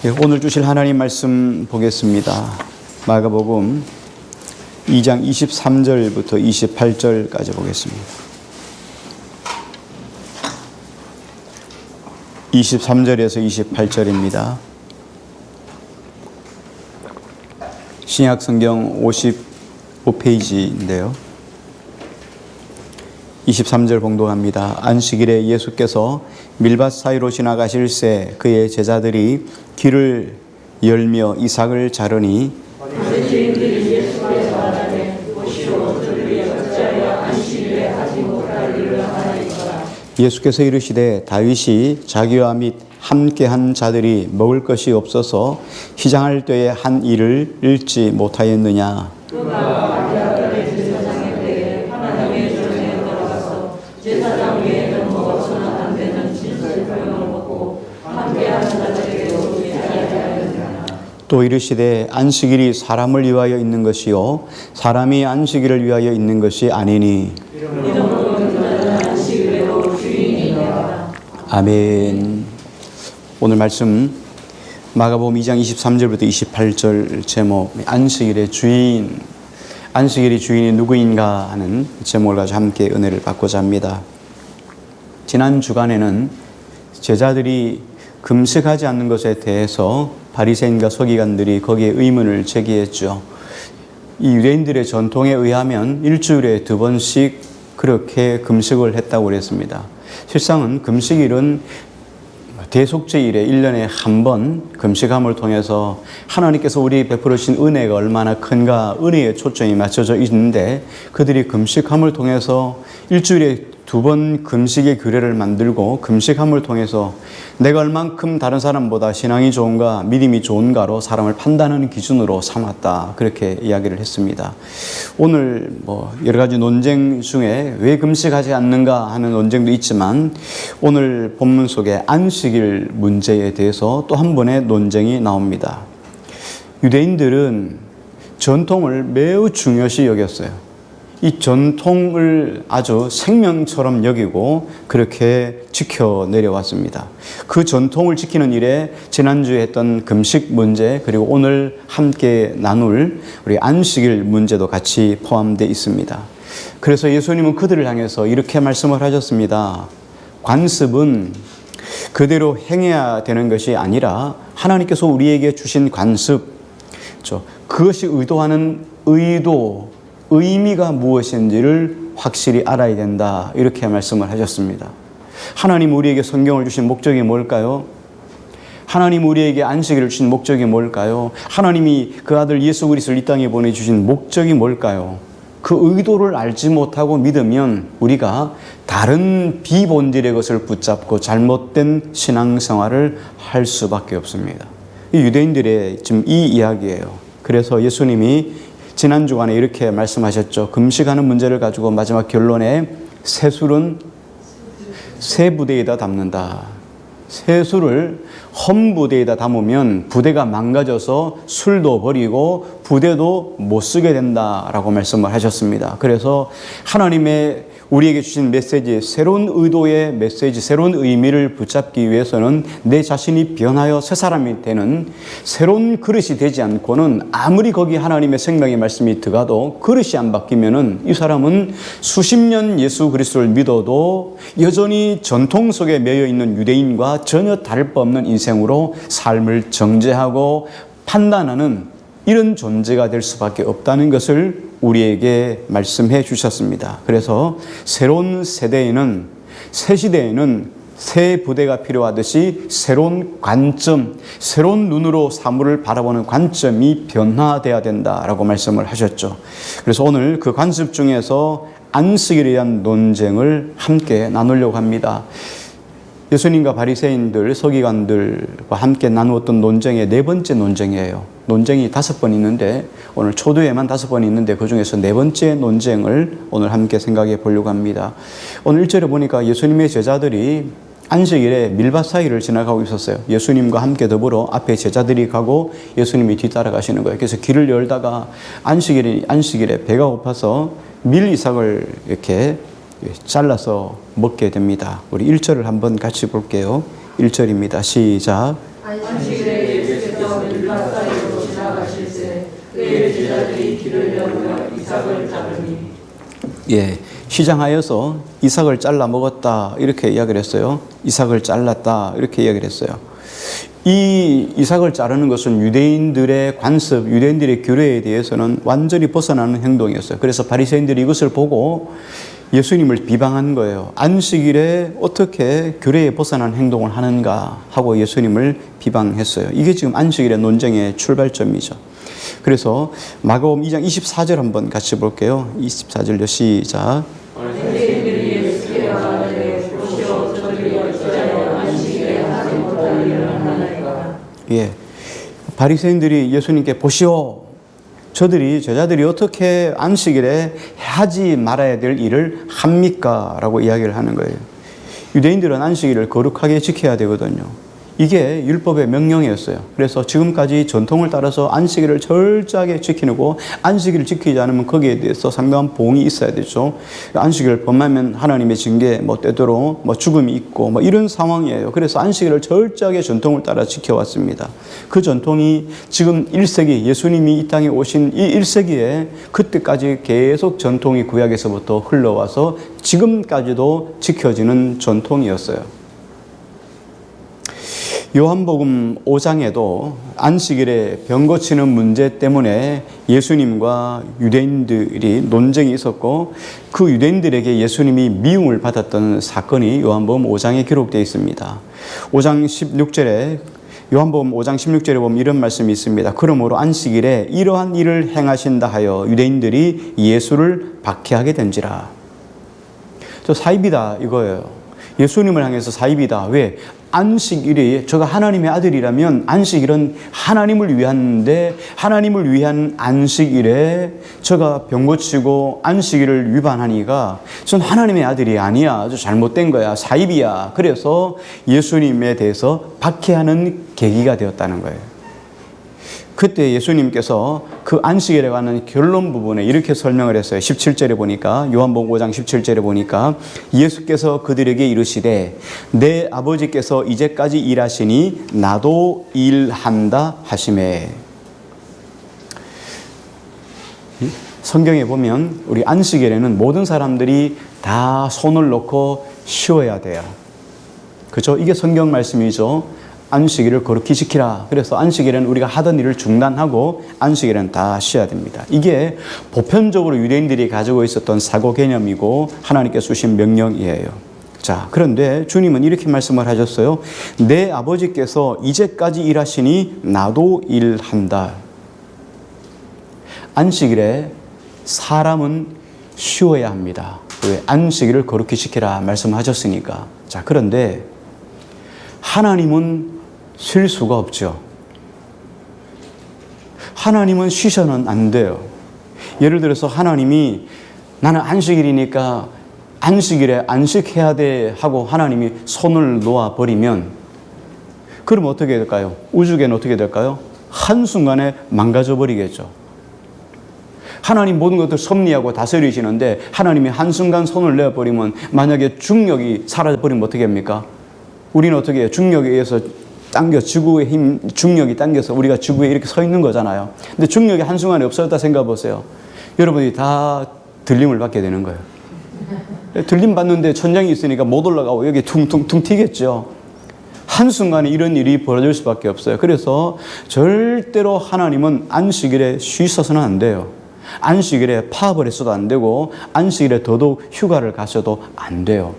오늘 주실 하나님 말씀 보겠습니다. 마가복음 2장 23절부터 28절까지 보겠습니다. 23절에서 28절입니다. 신약성경 55페이지인데요. 23절 봉독합니다. 안식일에 예수께서 밀밭 사이로 지나가실새 그의 제자들이 길을 열며 이삭을 자르니 예수께서 이르시되 다윗이 자기와 및 함께한 자들이 먹을 것이 없어서 희장할 때에 한 일을 잃지 못하였느냐. 또 이르시되 안식일이 사람을 위하여 있는 것이요 사람이 안식일을 위하여 있는 것이 아니니. 아멘. 오늘 말씀 마가복음 2장 23절부터 28절 제목 안식일의 주인, 안식일의 주인이 누구인가 하는 제목을 가지고 함께 은혜를 받고자 합니다. 지난 주간에는 제자들이 금식하지 않는 것에 대해서 바리새인과 서기관들이 거기에 의문을 제기했죠. 이 유대인들의 전통에 의하면 일주일에 2번씩 그렇게 금식을 했다고 그랬습니다. 실상은 금식일은 대속죄일에 1년에 한 번 금식함을 통해서 하나님께서 우리에게 베풀어 주신 은혜가 얼마나 큰가 은혜에 초점이 맞춰져 있는데 그들이 금식함을 통해서 일주일에 2번 금식의 규례를 만들고 금식함을 통해서 내가 얼만큼 다른 사람보다 신앙이 좋은가 믿음이 좋은가로 사람을 판단하는 기준으로 삼았다, 그렇게 이야기를 했습니다. 오늘 여러 가지 논쟁 중에 왜 금식하지 않는가 하는 논쟁도 있지만 오늘 본문 속에 안식일 문제에 대해서 또 한 번의 논쟁이 나옵니다. 유대인들은 전통을 매우 중요시 여겼어요. 이 전통을 아주 생명처럼 여기고 그렇게 지켜 내려왔습니다. 그 전통을 지키는 일에 지난주에 했던 금식 문제 그리고 오늘 함께 나눌 우리 안식일 문제도 같이 포함되어 있습니다. 그래서 예수님은 그들을 향해서 이렇게 말씀을 하셨습니다. 관습은 그대로 행해야 되는 것이 아니라 하나님께서 우리에게 주신 관습, 그것이 의도하는 의미가 무엇인지를 확실히 알아야 된다, 이렇게 말씀을 하셨습니다. 하나님 우리에게 성경을 주신 목적이 뭘까요? 하나님 우리에게 안식일을 주신 목적이 뭘까요? 하나님이 그 아들 예수 그리스도를 이 땅에 보내주신 목적이 뭘까요? 그 의도를 알지 못하고 믿으면 우리가 다른 비본질의 것을 붙잡고 잘못된 신앙생활을 할 수밖에 없습니다. 이 유대인들의 지금 이 이야기예요. 그래서 예수님이 지난 주간에 이렇게 말씀하셨죠. 금식하는 문제를 가지고 마지막 결론에 새술은 새 부대에다 담는다. 새술을 헌 부대에다 담으면 부대가 망가져서 술도 버리고 부대도 못 쓰게 된다라고 말씀을 하셨습니다. 그래서 하나님의 우리에게 주신 메시지, 새로운 의도의 메시지, 새로운 의미를 붙잡기 위해서는 내 자신이 변하여 새 사람이 되는 새로운 그릇이 되지 않고는 아무리 거기 하나님의 생명의 말씀이 들어가도 그릇이 안 바뀌면은 이 사람은 수십 년 예수 그리스도를 믿어도 여전히 전통 속에 매여 있는 유대인과 전혀 다를 바 없는 인생으로 삶을 정죄하고 판단하는 이런 존재가 될 수밖에 없다는 것을 우리에게 말씀해 주셨습니다. 그래서 새로운 세대에는, 새 시대에는 새 부대가 필요하듯이 새로운 관점, 새로운 눈으로 사물을 바라보는 관점이 변화되어야 된다라고 말씀을 하셨죠. 그래서 오늘 그 관습 중에서 안식일에 대한 논쟁을 함께 나누려고 합니다. 예수님과 바리새인들, 서기관들과 함께 나누었던 논쟁의 4번째 논쟁이에요. 논쟁이 5번 있는데 오늘 초두에만 5번 있는데 그중에서 4번째 논쟁을 오늘 함께 생각해 보려고 합니다. 오늘 1절에 보니까 예수님의 제자들이 안식일에 밀밭 사이를 지나가고 있었어요. 예수님과 함께 더불어 앞에 제자들이 가고 예수님이 뒤따라가시는 거예요. 그래서 길을 열다가 안식일에 배가 고파서 밀 이삭을 이렇게 잘라서 먹게 됩니다. 우리 1절을 한번 같이 볼게요. 1절입니다. 시작. 안식일에 예, 시장하여서 이삭을 잘라 먹었다 이렇게 이야기를 했어요. 이삭을 잘랐다 이렇게 이야기를 했어요. 이 이삭을 자르는 것은 유대인들의 관습, 유대인들의 규례에 대해서는 완전히 벗어나는 행동이었어요. 그래서 바리새인들이 이것을 보고 예수님을 비방한 거예요. 안식일에 어떻게 규례에 벗어난 행동을 하는가 하고 예수님을 비방했어요. 이게 지금 안식일의 논쟁의 출발점이죠. 그래서 마가복음 2장 24절 한번 같이 볼게요. 24절요. 시작. 예, 바리새인들이 예수님께 보시오. 저들이 제자들이 어떻게 안식일에 하지 말아야 될 일을 합니까? 라고 이야기를 하는 거예요. 유대인들은 안식일을 거룩하게 지켜야 되거든요. 이게 율법의 명령이었어요. 그래서 지금까지 전통을 따라서 안식일을 철저하게 지키고 안식일을 지키지 않으면 거기에 대해서 상당한 보응이 있어야 되죠. 안식일을 범하면 하나님의 징계, 때때로 죽음이 있고 이런 상황이에요. 그래서 안식일을 철저하게 전통을 따라 지켜왔습니다. 그 전통이 지금 1세기 예수님이 이 땅에 오신 이 1세기에 그때까지 계속 전통이 구약에서부터 흘러와서 지금까지도 지켜지는 전통이었어요. 요한복음 5장에도 안식일에 병 고치는 문제 때문에 예수님과 유대인들이 논쟁이 있었고 그 유대인들에게 예수님이 미움을 받았던 사건이 요한복음 5장에 기록되어 있습니다. 5장 16절에 요한복음 5장 16절에 보면 이런 말씀이 있습니다. 그러므로 안식일에 이러한 일을 행하신다 하여 유대인들이 예수를 박해하게 된지라. 저 사입이다 이거예요. 예수님을 향해서 사입이다. 왜? 안식일이 저가 하나님의 아들이라면 안식일은 하나님을 위한데 하나님을 위한 안식일에 저가 병 고치고 안식일을 위반하니까 전 하나님의 아들이 아니야. 저 잘못된 거야. 사입이야. 그래서 예수님에 대해서 박해하는 계기가 되었다는 거예요. 그때 예수님께서 그 안식일에 관한 결론 부분에 이렇게 설명을 했어요. 17절에 보니까 요한복음 5장 17절에 보니까 예수께서 그들에게 이르시되 내 아버지께서 이제까지 일하시니 나도 일한다 하시매. 성경에 보면 우리 안식일에는 모든 사람들이 다 손을 놓고 쉬어야 돼요. 그렇죠? 이게 성경 말씀이죠. 안식일을 거룩히 지키라. 그래서 안식일에는 우리가 하던 일을 중단하고 안식일에는 다 쉬어야 됩니다. 이게 보편적으로 유대인들이 가지고 있었던 사고 개념이고 하나님께서 주신 명령이에요. 자, 그런데 주님은 이렇게 말씀을 하셨어요. 내 아버지께서 이제까지 일하시니 나도 일한다. 안식일에 사람은 쉬어야 합니다. 왜? 안식일을 거룩히 지키라 말씀하셨으니까. 자, 그런데 하나님은 쉴 수가 없죠. 하나님은 쉬셔는 안 돼요. 예를 들어서 하나님이 나는 안식일이니까 안식일에 안식해야 돼 하고 하나님이 손을 놓아버리면 그럼 어떻게 될까요? 우주계는 어떻게 될까요? 한순간에 망가져버리겠죠. 하나님 모든 것들 섭리하고 다스리시는데 하나님이 한순간 손을 내어버리면 만약에 중력이 사라져버리면 어떻게 합니까? 우리는 어떻게 해요? 중력에 의해서 당겨, 지구의 힘, 중력이 당겨서 우리가 지구에 이렇게 서 있는 거잖아요. 근데 중력이 한순간에 없어졌다 생각해 보세요. 여러분이 다 들림을 받게 되는 거예요. 들림 받는데 천장이 있으니까 못 올라가고 여기 퉁퉁퉁 튀겠죠. 한순간에 이런 일이 벌어질 수밖에 없어요. 그래서 절대로 하나님은 안식일에 쉬셔서는 안 돼요. 안식일에 파업을 했어도 안 되고 안식일에 더더욱 휴가를 가셔도 안 돼요.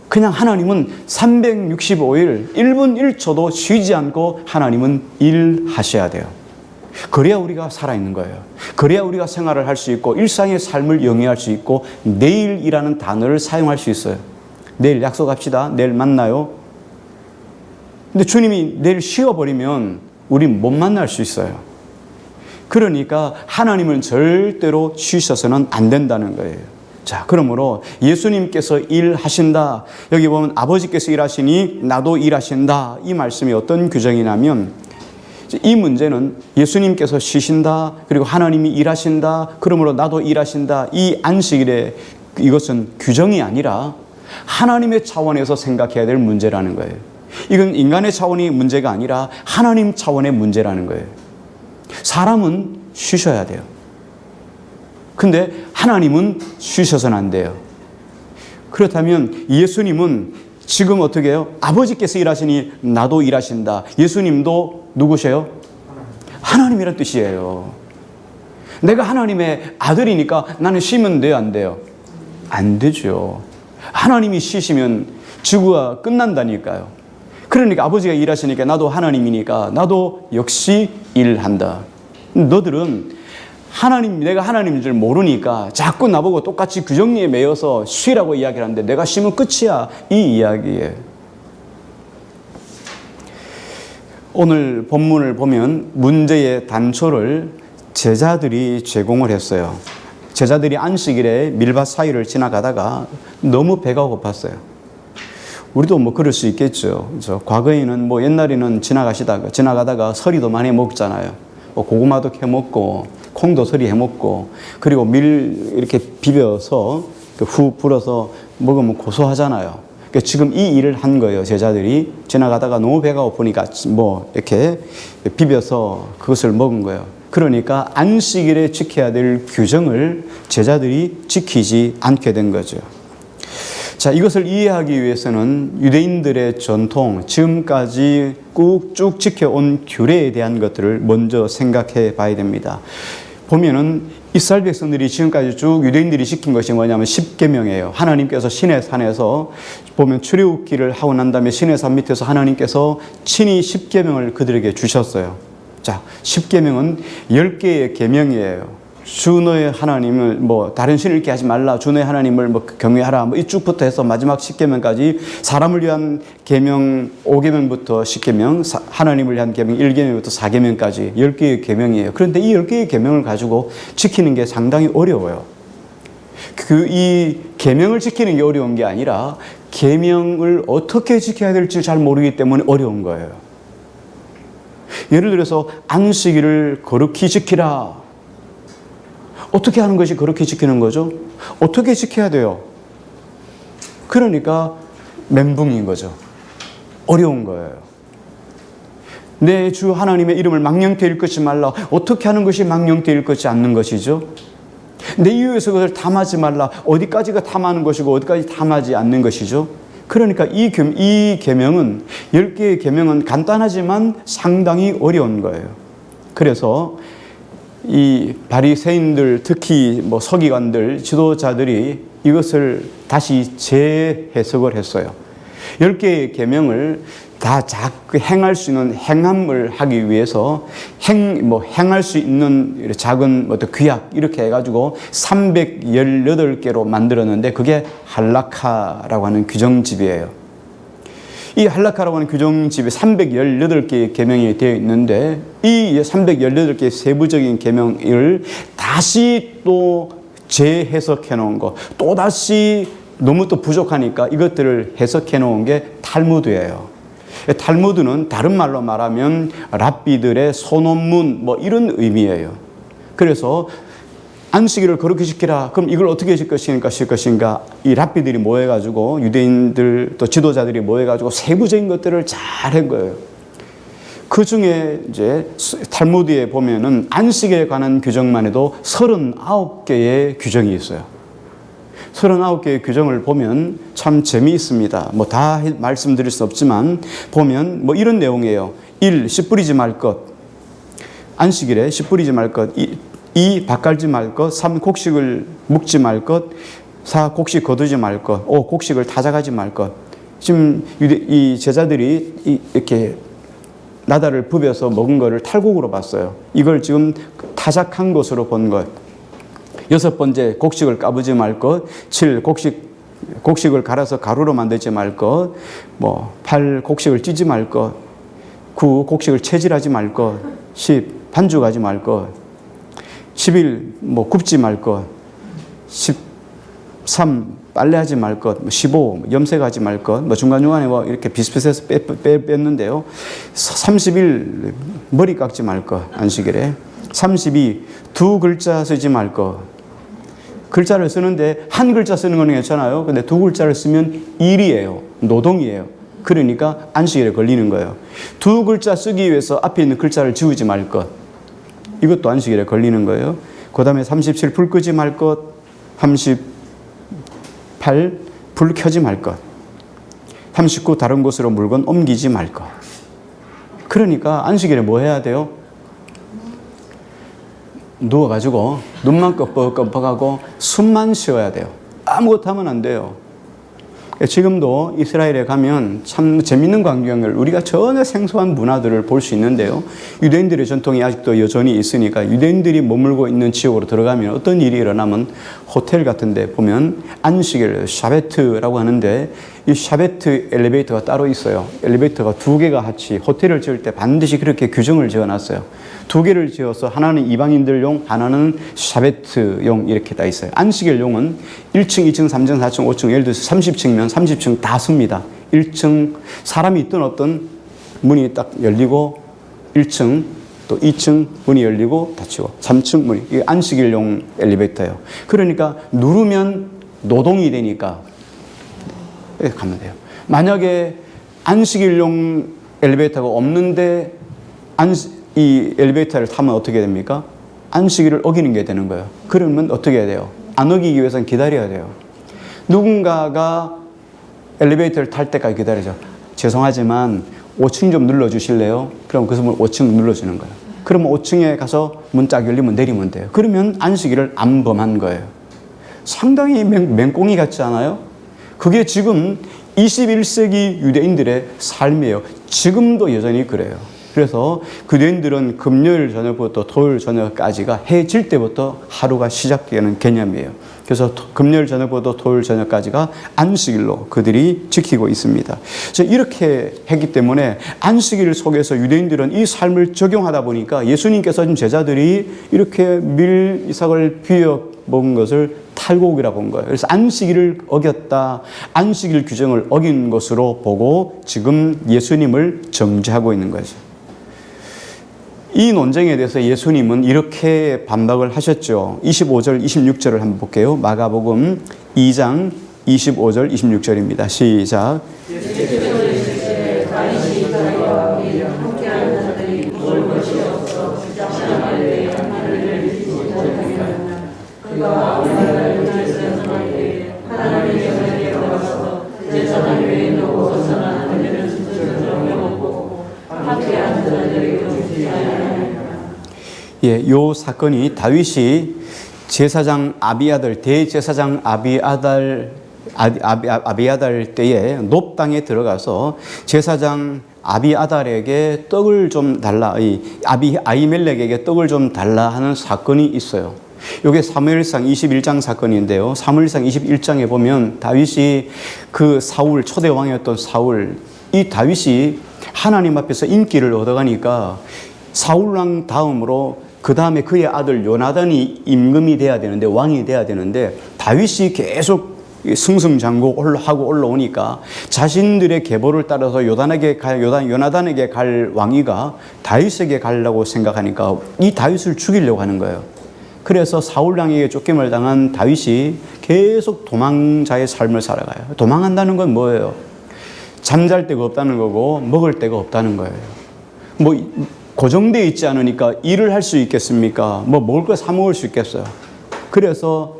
그냥 하나님은 365일 1분 1초도 쉬지 않고 하나님은 일하셔야 돼요. 그래야 우리가 살아있는 거예요. 그래야 우리가 생활을 할 수 있고 일상의 삶을 영위할 수 있고 내일이라는 단어를 사용할 수 있어요. 내일 약속합시다. 내일 만나요. 근데 주님이 내일 쉬어버리면 우린 못 만날 수 있어요. 그러니까 하나님은 절대로 쉬셔서는 안 된다는 거예요. 자, 그러므로 예수님께서 일하신다. 여기 보면 아버지께서 일하시니 나도 일하신다. 이 말씀이 어떤 규정이냐면 이 문제는 예수님께서 쉬신다. 그리고 하나님이 일하신다. 그러므로 나도 일하신다. 이 안식일에 이것은 규정이 아니라 하나님의 차원에서 생각해야 될 문제라는 거예요. 이건 인간의 차원의 문제가 아니라 하나님 차원의 문제라는 거예요. 사람은 쉬셔야 돼요. 근데 하나님은 쉬셔서는 안 돼요. 그렇다면 예수님은 지금 어떻게 해요? 아버지께서 일하시니 나도 일하신다. 예수님도 누구세요? 하나님이란 뜻이에요. 내가 하나님의 아들이니까 나는 쉬면 돼요, 안 돼요? 안 되죠. 하나님이 쉬시면 지구가 끝난다니까요. 그러니까 아버지가 일하시니까 나도 하나님이니까 나도 역시 일한다. 너들은 내가 하나님인 줄 모르니까 자꾸 나보고 똑같이 규정리에 매여서 쉬라고 이야기를 하는데 내가 쉬면 끝이야. 이 이야기예요. 오늘 본문을 보면 문제의 단초를 제자들이 제공을 했어요. 제자들이 안식일에 밀밭 사이를 지나가다가 너무 배가 고팠어요. 우리도 뭐 그럴 수 있겠죠. 과거에는 뭐 옛날에는 지나가다가 서리도 많이 먹잖아요. 고구마도 캐 먹고 콩도 서리 해 먹고 그리고 밀 이렇게 비벼서 후 불어서 먹으면 고소하잖아요. 그러니까 지금 이 일을 한 거예요. 제자들이 지나가다가 너무 배가 고프니까 뭐 이렇게 비벼서 그것을 먹은 거예요. 그러니까 안식일에 지켜야 될 규정을 제자들이 지키지 않게 된 거죠. 자, 이것을 이해하기 위해서는 유대인들의 전통, 지금까지 꾹쭉 지켜온 규례에 대한 것들을 먼저 생각해 봐야 됩니다. 보면은 이스라엘 백성들이 지금까지 쭉 유대인들이 지킨 것이 뭐냐면 10계명이에요. 하나님께서 시내 산에서 보면 출애굽기를 하고 난 다음에 시내 산 밑에서 하나님께서 친히 10계명을 그들에게 주셨어요. 자, 10계명은 10개의 계명이에요. 주 너의 하나님을 뭐 다른 신을 있게 하지 말라. 주 너의 하나님을 뭐 경외하라. 뭐 이쪽부터 해서 마지막 10계명까지 사람을 위한 계명 5계명부터 10계명, 하나님을 위한 계명 1계명부터 4계명까지 10개의 계명이에요. 그런데 이 10개의 계명을 가지고 지키는 게 상당히 어려워요. 이 계명을 지키는 게 어려운 게 아니라 계명을 어떻게 지켜야 될지 잘 모르기 때문에 어려운 거예요. 예를 들어서 안식일을 거룩히 지키라. 어떻게 하는 것이 그렇게 지키는 거죠? 어떻게 지켜야 돼요? 그러니까 멘붕인 거죠. 어려운 거예요. 내 주 하나님의 이름을 망령되이 일컫지 말라. 어떻게 하는 것이 망령되이 일컫지 않는 것이죠? 내 이웃에서 그것을 탐하지 말라. 어디까지가 탐하는 것이고 어디까지 탐하지 않는 것이죠? 그러니까 이 계명은 10개의 계명은 간단하지만 상당히 어려운 거예요. 그래서 이 바리새인들 특히 뭐 서기관들 지도자들이 이것을 다시 재해석을 했어요. 10개의 계명을 다 행할 수 있는 행함을 하기 위해서 행할 수 있는 작은 규약 이렇게 해가지고 318개로 만들었는데 그게 할라카라고 하는 규정집이에요. 이 할라카라고 하는 규정집에 318개의 계명이 되어 있는데 이 318개의 세부적인 계명을 다시 또 재해석해 놓은 거, 또다시 너무 또 부족하니까 이것들을 해석해 놓은 게 탈무드예요. 탈무드는 다른 말로 말하면 랍비들의 소논문 뭐 이런 의미예요. 그래서 안식일을 거룩히 지키라. 그럼 이걸 어떻게 질 것인가? 이 랍비들이 모여가지고 유대인들 또 지도자들이 모여가지고 세부적인 것들을 잘 한 거예요. 그 중에 이제 탈무드에 보면은 안식에 관한 규정만 해도 39개의 규정이 있어요. 39개의 규정을 보면 참 재미있습니다. 뭐 다 말씀드릴 수 없지만 보면 뭐 이런 내용이에요. 1. 씨 뿌리지 말 것. 안식일에 씨 뿌리지 말 것. 2. 밭 갈지 말 것. 3. 곡식을 묵지 말 것. 4. 곡식 거두지 말 것. 5. 곡식을 타작하지 말 것. 지금 이 제자들이 이렇게 나달을 부벼서 먹은 거를 탈곡으로 봤어요. 이걸 지금 타작한 것으로 본 것. 6번째, 곡식을 까부지 말 것. 7. 곡식을 갈아서 가루로 만들지 말 것. 8. 곡식을 찌지 말 것. 9. 곡식을 채질하지 말 것. 10. 반죽하지 말 것. 11. 굽지 말 것. 13. 빨래하지 말 것. 15. 염색하지 말 것. 중간중간에 이렇게 비슷비슷해서 뺐는데요. 31. 머리 깎지 말 것. 안식일에. 32. 두 글자 쓰지 말 것. 글자를 쓰는데 한 글자 쓰는 건 괜찮아요. 근데 두 글자를 쓰면 일이에요. 노동이에요. 그러니까 안식일에 걸리는 거예요. 두 글자 쓰기 위해서 앞에 있는 글자를 지우지 말 것. 이것도 안식일에 걸리는 거예요. 그 다음에 37 불 끄지 말 것, 38 불 켜지 말 것, 39 다른 곳으로 물건 옮기지 말 것. 그러니까 안식일에 뭐 해야 돼요? 누워가지고 눈만 껌뻑껌뻑하고 숨만 쉬어야 돼요. 아무것도 하면 안 돼요. 지금도 이스라엘에 가면 참 재밌는 광경을, 우리가 전혀 생소한 문화들을 볼 수 있는데요. 유대인들의 전통이 아직도 여전히 있으니까 유대인들이 머물고 있는 지역으로 들어가면 어떤 일이 일어나면 호텔 같은 데 보면 안식일, 샤베트라고 하는데 이 샤베트 엘리베이터가 따로 있어요. 엘리베이터가 2개가 같이 호텔을 지을 때 반드시 그렇게 규정을 지어놨어요. 2개를 지어서 하나는 이방인들용, 하나는 샤베트용 이렇게 다 있어요. 안식일용은 1층, 2층, 3층, 4층, 5층, 예를 들어서 30층이면 30층 다 씁니다. 1층 사람이 있든 없든 문이 딱 열리고 1층 또 2층 문이 열리고 닫히고 3층 문이, 이게 안식일용 엘리베이터예요. 그러니까 누르면 노동이 되니까 이렇게 가면 돼요. 만약에 안식일용 엘리베이터가 없는데 이 엘리베이터를 타면 어떻게 됩니까? 안식일을 어기는 게 되는 거예요. 그러면 어떻게 해야 돼요? 안 어기기 위해서는 기다려야 돼요. 누군가가 엘리베이터를 탈 때까지 기다리죠. 죄송하지만 5층 좀 눌러주실래요? 그럼 그 사람은 5층 눌러주는 거예요. 그러면 5층에 가서 문 쫙 열리면 내리면 돼요. 그러면 안식일을 안 범한 거예요. 상당히 맹꽁이 같지 않아요? 그게 지금 21세기 유대인들의 삶이에요. 지금도 여전히 그래요. 그래서 유대인들은 금요일 저녁부터 토요일 저녁까지가 해 질 때부터 하루가 시작되는 개념이에요. 그래서 금요일 저녁부터 토요일 저녁까지가 안식일로 그들이 지키고 있습니다. 이렇게 했기 때문에 안식일 속에서 유대인들은 이 삶을 적용하다 보니까 예수님께서 지금 제자들이 이렇게 밀 이삭을 비어 먹은 것을 탈곡이라고 본 거예요. 그래서 안식일을 어겼다, 안식일 규정을 어긴 것으로 보고 지금 예수님을 정죄하고 있는 거죠. 이 논쟁에 대해서 예수님은 이렇게 반박을 하셨죠. 25절, 26절을 한번 볼게요. 마가복음 2장 25절, 26절입니다. 시작. 예, 요 사건이 다윗이 제사장 아비아달, 대제사장 아비아달 때에 놉 땅에 들어가서 제사장 아비아달에게 떡을 좀 달라, 아히멜렉에게 떡을 좀 달라 하는 사건이 있어요. 이게 사무엘상 21장 사건인데요. 사무엘상 21장에 보면 다윗이 그 사울, 초대 왕이었던 사울, 이 다윗이 하나님 앞에서 인기를 얻어가니까 사울왕 다음으로 그 다음에 그의 아들 요나단이 임금이 돼야 되는데, 왕이 돼야 되는데, 다윗이 계속 승승장구하고 올라오니까 자신들의 계보를 따라서 요나단에게 갈 왕위가 다윗에게 가려고 생각하니까 이 다윗을 죽이려고 하는 거예요. 그래서 사울왕에게 쫓김을 당한 다윗이 계속 도망자의 삶을 살아가요. 도망한다는 건 뭐예요? 잠잘 데가 없다는 거고 먹을 데가 없다는 거예요. 고정되어 있지 않으니까 일을 할 수 있겠습니까? 먹을 거 사 먹을 수 있겠어요. 그래서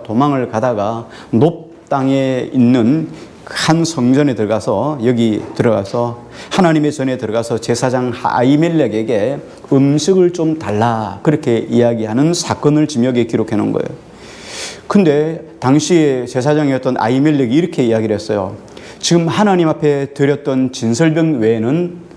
도망을 가다가 놉 땅에 있는 한 성전에 들어가서, 여기 들어가서 하나님의 전에 들어가서 제사장 아히멜렉에게 음식을 좀 달라, 그렇게 이야기하는 사건을 지금 여기에 기록해 놓은 거예요. 근데 당시에 제사장이었던 아히멜렉이 이렇게 이야기를 했어요. 지금 하나님 앞에 드렸던 진설병 외에는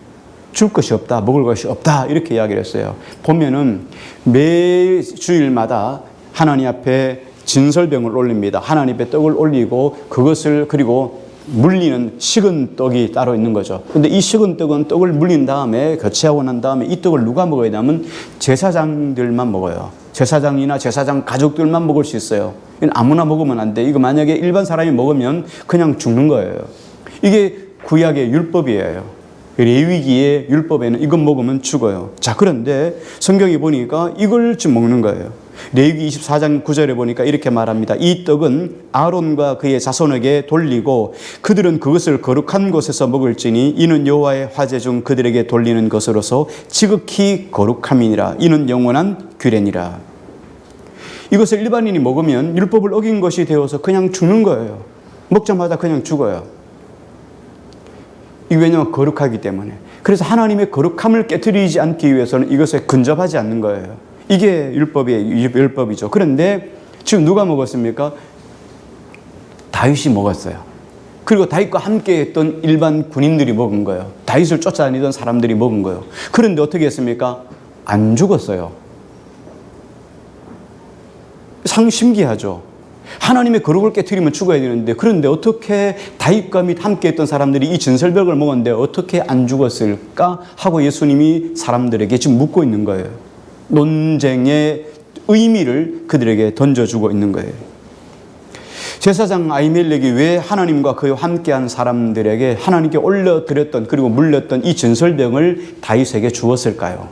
줄 것이 없다, 먹을 것이 없다, 이렇게 이야기를 했어요. 보면은 매 주일마다 하나님 앞에 진설병을 올립니다. 하나님 앞에 떡을 올리고 그것을, 그리고 물리는 식은 떡이 따로 있는 거죠. 근데 이 식은 떡은 떡을 물린 다음에, 거치하고 난 다음에 이 떡을 누가 먹어야 되냐면 제사장들만 먹어요. 제사장이나 제사장 가족들만 먹을 수 있어요. 아무나 먹으면 안 돼. 이거 만약에 일반 사람이 먹으면 그냥 죽는 거예요. 이게 구약의 율법이에요. 레위기의 율법에는 이것 먹으면 죽어요. 자, 그런데 성경에 보니까 이걸 지금 먹는 거예요. 레위기 24장 9절에 보니까 이렇게 말합니다. 이 떡은 아론과 그의 자손에게 돌리고 그들은 그것을 거룩한 곳에서 먹을지니 이는 여호와의 화제 중 그들에게 돌리는 것으로서 지극히 거룩함이니라. 이는 영원한 규례니라. 이것을 일반인이 먹으면 율법을 어긴 것이 되어서 그냥 죽는 거예요. 먹자마자 그냥 죽어요. 이게 왜냐하면 거룩하기 때문에. 그래서 하나님의 거룩함을 깨트리지 않기 위해서는 이것에 근접하지 않는 거예요. 이게 율법이죠. 그런데 지금 누가 먹었습니까? 다윗이 먹었어요. 그리고 다윗과 함께 했던 일반 군인들이 먹은 거예요. 다윗을 쫓아다니던 사람들이 먹은 거예요. 그런데 어떻게 했습니까? 안 죽었어요. 신기하죠. 하나님의 거룩을 깨트리면 죽어야 되는데, 그런데 어떻게 다윗과 및 함께 했던 사람들이 이 진설벽을 먹었는데 어떻게 안 죽었을까 하고 예수님이 사람들에게 지금 묻고 있는 거예요. 논쟁의 의미를 그들에게 던져주고 있는 거예요. 제사장 아히멜렉이 왜 하나님과 그와 함께한 사람들에게 하나님께 올려드렸던 그리고 물렸던 이 진설병을 다윗에게 주었을까요?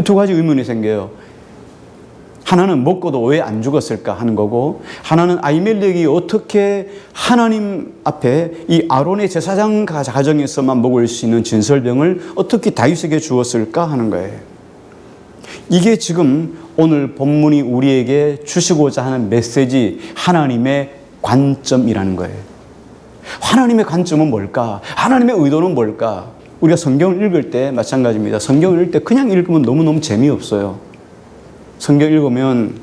두 가지 의문이 생겨요. 하나는 먹고도 왜 안 죽었을까 하는 거고, 하나는 아히멜렉이 어떻게 하나님 앞에 이 아론의 제사장 가정에서만 먹을 수 있는 진설병을 어떻게 다윗에게 주었을까 하는 거예요. 이게 지금 오늘 본문이 우리에게 주시고자 하는 메시지, 하나님의 관점이라는 거예요. 하나님의 관점은 뭘까? 하나님의 의도는 뭘까? 우리가 성경을 읽을 때 마찬가지입니다. 성경을 읽을 때 그냥 읽으면 너무너무 재미없어요. 성경 읽으면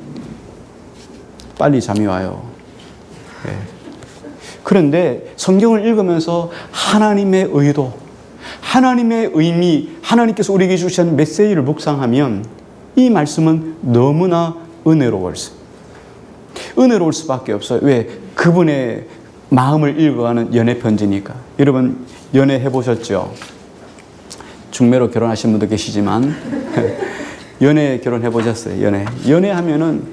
빨리 잠이 와요. 네. 그런데 성경을 읽으면서 하나님의 의도, 하나님의 의미, 하나님께서 우리에게 주신 메시지를 묵상하면 이 말씀은 너무나 은혜로울 수밖에 없어요. 왜? 그분의 마음을 읽어가는 연애 편지니까. 여러분 연애 해보셨죠? 중매로 결혼하신 분도 계시지만 연애 결혼해 보셨어요? 연애하면은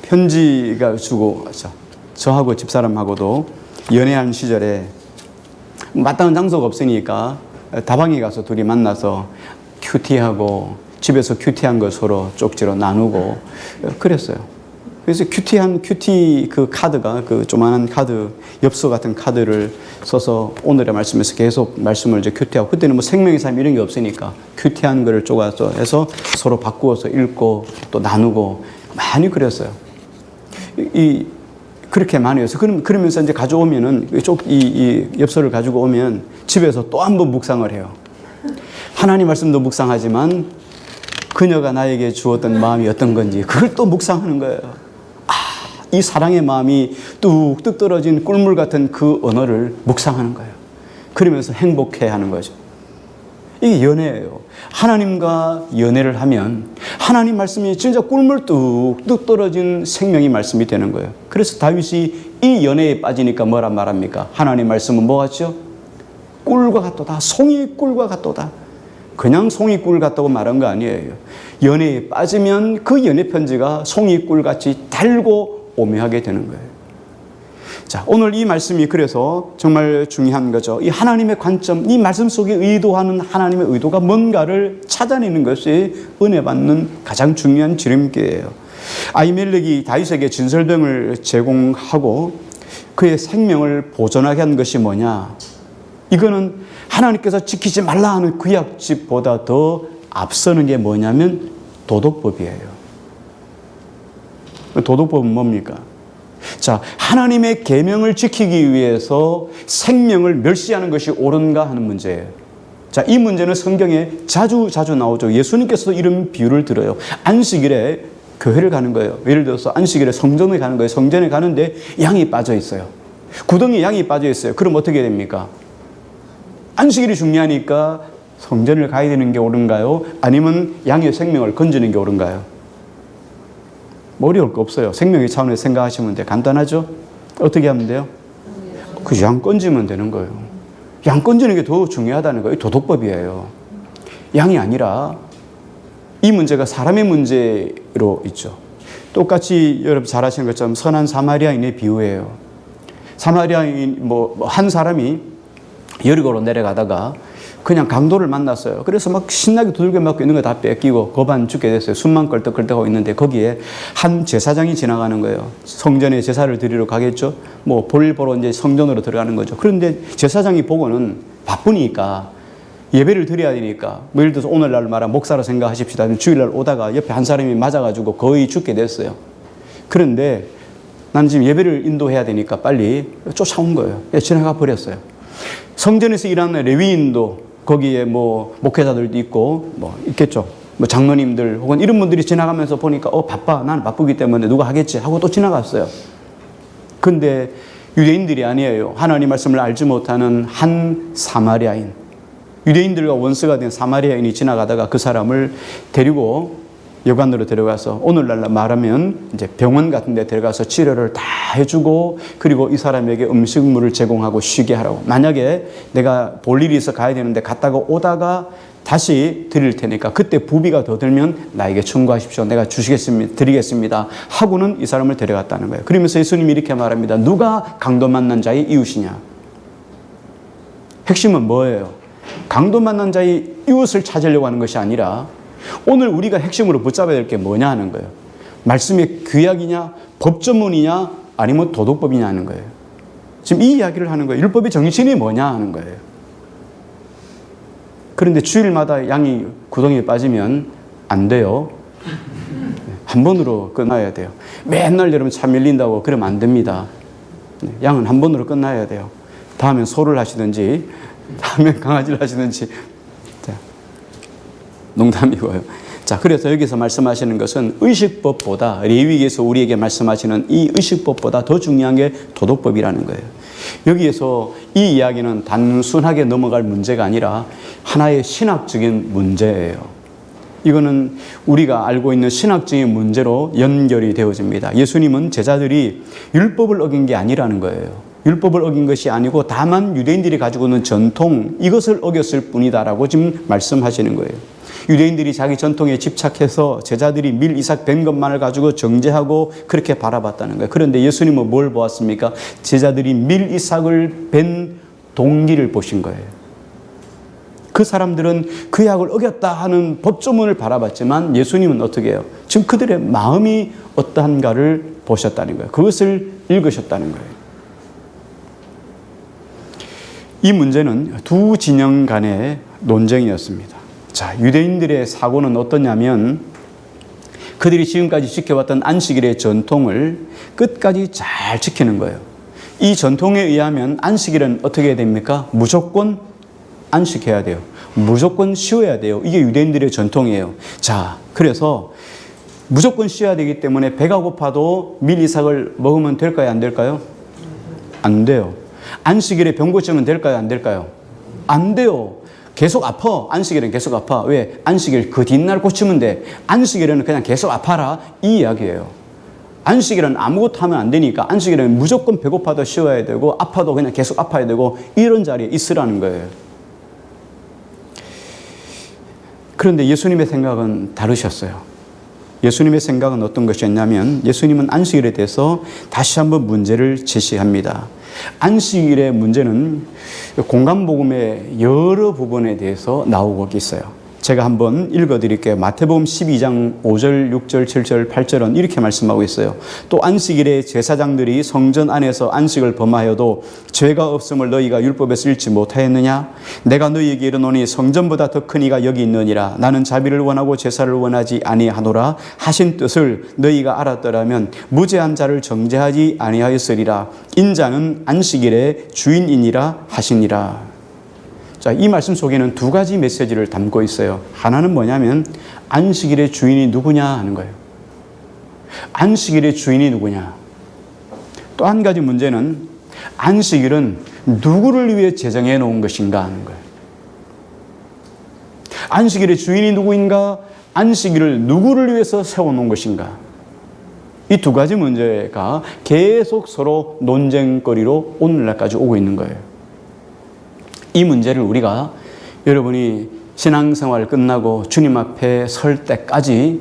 편지가 주고, 저하고 집사람하고도 연애하는 시절에 마땅한 장소가 없으니까 다방에 가서 둘이 만나서 큐티하고 집에서 큐티한 걸 서로 쪽지로 나누고 그랬어요. 그래서 큐티 그 카드가 그 조만한 카드, 엽서 같은 카드를 써서 오늘의 말씀에서 계속 말씀을 이제 큐티하고, 그때는 뭐 생명의 삶 이런 게 없으니까 큐티한 거를 쪼가서 해서 서로 바꾸어서 읽고 또 나누고 많이 그랬어요. 그렇게 많이 해서 그러면서 이제 가져오면은 이 엽서를 가지고 오면 집에서 또 한 번 묵상을 해요. 하나님 말씀도 묵상하지만 그녀가 나에게 주었던 마음이 어떤 건지 그걸 또 묵상하는 거예요. 이 사랑의 마음이 뚝뚝 떨어진 꿀물 같은 그 언어를 묵상하는 거예요. 그러면서 행복해하는 거죠. 이게 연애예요. 하나님과 연애를 하면 하나님 말씀이 진짜 꿀물 뚝뚝 떨어진 생명의 말씀이 되는 거예요. 그래서 다윗이 이 연애에 빠지니까 뭐라 말합니까? 하나님 말씀은 뭐 같죠? 꿀과 같도다. 송이꿀과 같도다. 그냥 송이꿀 같다고 말한 거 아니에요. 연애에 빠지면 그 연애 편지가 송이꿀같이 달고 오묘하게 되는 거예요. 자, 오늘 이 말씀이 그래서 정말 중요한 거죠. 이 하나님의 관점, 이 말씀 속에 의도하는 하나님의 의도가 뭔가를 찾아내는 것이 은혜 받는 가장 중요한 지름길이에요. 아히멜렉이 다윗에게 진설병을 제공하고 그의 생명을 보존하게 한 것이 뭐냐? 이거는 하나님께서 지키지 말라 하는 구약집보다 더 앞서는 게 뭐냐면 도덕법이에요. 도덕법은 뭡니까? 자, 하나님의 계명을 지키기 위해서 생명을 멸시하는 것이 옳은가 하는 문제예요. 자, 이 문제는 성경에 자주 나오죠. 예수님께서도 이런 비유를 들어요. 안식일에 교회를 가는 거예요. 예를 들어서 안식일에 성전에 가는 거예요. 성전에 가는데 양이 빠져 있어요. 구덩이에 양이 빠져 있어요. 그럼 어떻게 됩니까? 안식일이 중요하니까 성전을 가야 되는 게 옳은가요? 아니면 양의 생명을 건지는 게 옳은가요? 어려울 거 없어요. 생명의 차원에서 생각하시면 돼요. 간단하죠? 어떻게 하면 돼요? 그 양 건지면 되는 거예요. 양 건지는 게 더 중요하다는 거예요. 도덕법이에요. 양이 아니라 이 문제가 사람의 문제로 있죠. 똑같이 여러분 잘 아시는 것처럼 선한 사마리아인의 비유예요. 사마리아인 한 사람이 여리고로 내려가다가 그냥 강도를 만났어요. 그래서 막 신나게 두들겨 맞고 있는 거 다 뺏기고 거반 죽게 됐어요. 숨만 껄떡껄떡하고 있는데 거기에 한 제사장이 지나가는 거예요. 성전에 제사를 드리러 가겠죠. 뭐 볼 보러 이제 성전으로 들어가는 거죠. 그런데 제사장이 보고는 바쁘니까 예배를 드려야 되니까, 뭐 예를 들어서 오늘날 말하면 목사로 생각하십시다. 주일날 오다가 옆에 한 사람이 맞아가지고 거의 죽게 됐어요. 그런데 나는 지금 예배를 인도해야 되니까 빨리 쫓아온 거예요. 지나가 버렸어요. 성전에서 일하는 레위인도 거기에 뭐 목회자들도 있고 뭐 있겠죠. 뭐 장로님들 혹은 이런 분들이 지나가면서 보니까 바빠. 나는 바쁘기 때문에 누가 하겠지 하고 또 지나갔어요. 근데 유대인들이 아니에요. 하나님 말씀을 알지 못하는 한 사마리아인, 유대인들과 원수가 된 사마리아인이 지나가다가 그 사람을 데리고 여관으로 데려가서 오늘날 말하면 이제 병원 같은 데 들어가서 치료를 다 해주고, 그리고 이 사람에게 음식물을 제공하고 쉬게 하라고. 만약에 내가 볼 일이 있어 가야 되는데 갔다가 오다가 다시 드릴 테니까 그때 부비가 더 들면 나에게 청구하십시오. 내가 드리겠습니다. 하고는 이 사람을 데려갔다는 거예요. 그러면서 예수님이 이렇게 말합니다. 누가 강도 만난 자의 이웃이냐? 핵심은 뭐예요? 강도 만난 자의 이웃을 찾으려고 하는 것이 아니라 오늘 우리가 핵심으로 붙잡아야 될 게 뭐냐 하는 거예요. 말씀의 규약이냐, 법조문이냐, 아니면 도덕법이냐 하는 거예요. 지금 이 이야기를 하는 거예요. 율법의 정신이 뭐냐 하는 거예요. 그런데 주일마다 양이 구덩이에 빠지면 안 돼요. 한 번으로 끝나야 돼요. 맨날 여러분 차 밀린다고 그러면 안 됩니다. 양은 한 번으로 끝나야 돼요. 다음엔 소를 하시든지, 다음엔 강아지를 하시든지. 농담이고요. 자, 그래서 여기서 말씀하시는 것은 의식법보다, 레위기에서 우리에게 말씀하시는 이 의식법보다 더 중요한 게 도덕법이라는 거예요. 여기에서 이 이야기는 단순하게 넘어갈 문제가 아니라 하나의 신학적인 문제예요. 이거는 우리가 알고 있는 신학적인 문제로 연결이 되어집니다. 예수님은 제자들이 율법을 어긴 게 아니라는 거예요. 율법을 어긴 것이 아니고 다만 유대인들이 가지고 있는 전통, 이것을 어겼을 뿐이다라고 지금 말씀하시는 거예요. 유대인들이 자기 전통에 집착해서 제자들이 밀, 이삭, 벤 것만을 가지고 정죄하고 그렇게 바라봤다는 거예요. 그런데 예수님은 뭘 보았습니까? 제자들이 밀, 이삭을 벤 동기를 보신 거예요. 그 사람들은 그 약을 어겼다 하는 법조문을 바라봤지만 예수님은 어떻게 해요? 지금 그들의 마음이 어떠한가를 보셨다는 거예요. 그것을 읽으셨다는 거예요. 이 문제는 두 진영 간의 논쟁이었습니다. 자, 유대인들의 사고는 어떠냐면 그들이 지금까지 지켜왔던 안식일의 전통을 끝까지 잘 지키는 거예요. 이 전통에 의하면 안식일은 어떻게 해야 됩니까? 무조건 안식해야 돼요. 무조건 쉬어야 돼요. 이게 유대인들의 전통이에요. 자, 그래서 무조건 쉬어야 되기 때문에 배가 고파도 밀, 이삭을 먹으면 될까요? 안 될까요? 안 돼요. 안식일에 병 고치면 될까요? 안 될까요? 안 돼요. 계속 아파. 안식일은 계속 아파. 왜? 안식일 그 뒷날 고치면 돼. 안식일에는 그냥 계속 아파라. 이 이야기예요. 안식일은 아무것도 하면 안 되니까 안식일은 무조건 배고파도 쉬어야 되고 아파도 그냥 계속 아파야 되고 이런 자리에 있으라는 거예요. 그런데 예수님의 생각은 다르셨어요. 예수님의 생각은 어떤 것이었냐면 예수님은 안식일에 대해서 다시 한번 문제를 제시합니다. 안식일의 문제는 공간복음의 여러 부분에 대해서 나오고 있어요. 제가 한번 읽어드릴게요. 마태복음 12장 5절, 6절, 7절, 8절은 이렇게 말씀하고 있어요. 또 안식일에 제사장들이 성전 안에서 안식을 범하여도 죄가 없음을 너희가 율법에서 읽지 못하였느냐? 내가 너희에게 이르노니 성전보다 더 큰 이가 여기 있느니라. 나는 자비를 원하고 제사를 원하지 아니하노라 하신 뜻을 너희가 알았더라면 무죄한 자를 정죄하지 아니하였으리라. 인자는 안식일의 주인이니라 하시니라. 자, 이 말씀 속에는 두 가지 메시지를 담고 있어요. 하나는 뭐냐면 안식일의 주인이 누구냐 하는 거예요. 안식일의 주인이 누구냐. 또 한 가지 문제는 안식일은 누구를 위해 제정해 놓은 것인가 하는 거예요. 안식일의 주인이 누구인가? 안식일을 누구를 위해서 세워놓은 것인가? 이 두 가지 문제가 계속 서로 논쟁거리로 오늘날까지 오고 있는 거예요. 이 문제를 우리가 여러분이 신앙생활 끝나고 주님 앞에 설 때까지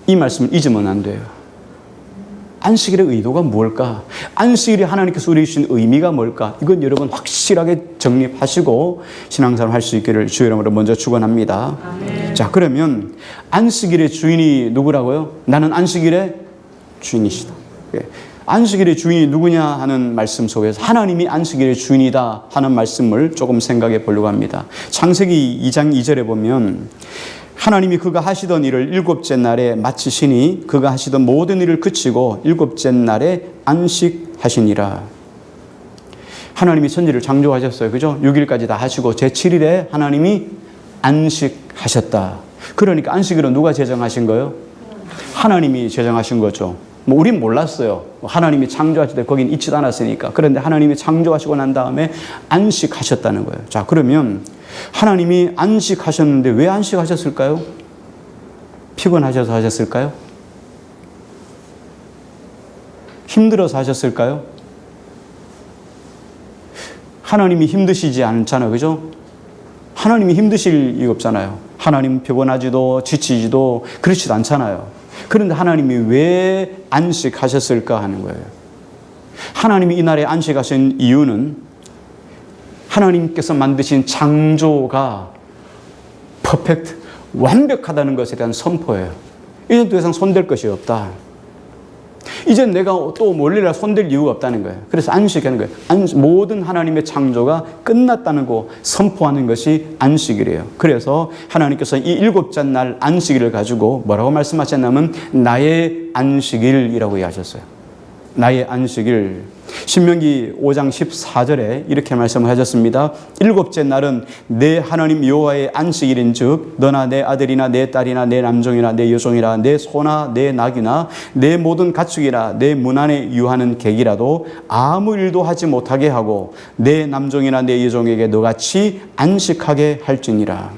이 말씀을 잊으면 안 돼요. 안식일의 의도가 무엇일까? 안식일이 하나님께서 우리에게 주신 의미가 뭘까? 이건 여러분 확실하게 정립하시고 신앙생활 할 수 있기를 주의 이름으로 먼저 축원합니다. 자, 그러면 안식일의 주인이 누구라고요? 나는 안식일의 주인이시다. 안식일의 주인이 누구냐 하는 말씀 속에서 하나님이 안식일의 주인이다 하는 말씀을 조금 생각해 보려고 합니다. 창세기 2장 2절에 보면 하나님이 그가 하시던 일을 일곱째 날에 마치시니 그가 하시던 모든 일을 그치고 일곱째 날에 안식하시니라. 하나님이 천지를 창조하셨어요. 그죠? 6일까지 다 하시고 제7일에 하나님이 안식하셨다. 그러니까 안식일은 누가 제정하신 거예요? 하나님이 제정하신 거죠. 뭐 우린 몰랐어요. 하나님이 창조하실 때 거긴 있지도 않았으니까. 그런데 하나님이 창조하시고 난 다음에 안식하셨다는 거예요. 자, 그러면 하나님이 안식하셨는데 왜 안식하셨을까요? 피곤하셔서 하셨을까요? 힘들어서 하셨을까요? 하나님이 힘드시지 않잖아요. 그죠? 하나님이 힘드실 이유 없잖아요. 하나님 피곤하지도 지치지도 그렇지도 않잖아요. 그런데 하나님이 왜 안식하셨을까 하는 거예요. 하나님이 이날에 안식하신 이유는 하나님께서 만드신 창조가 퍼펙트, 완벽하다는 것에 대한 선포예요. 이제 더 이상 손댈 것이 없다. 이제 내가 또 몰래라 손댈 이유가 없다는 거예요. 그래서 안식하는 거예요. 모든 하나님의 창조가 끝났다는 거 선포하는 것이 안식이래요. 그래서 하나님께서 이 일곱째 날 안식일을 가지고 뭐라고 말씀하셨냐면 나의 안식일이라고 이야기하셨어요. 나의 안식일. 신명기 5장 14절에 이렇게 말씀을 하셨습니다. 일곱째 날은 내 하나님 여호와의 안식일인 즉 너나 내 아들이나 내 딸이나 내 남종이나 내 여종이나 내 소나 내 낙이나 내 모든 가축이나 내 문 안에 유하는 객이라도 아무 일도 하지 못하게 하고 내 남종이나 내 여종에게 너같이 안식하게 할지니라.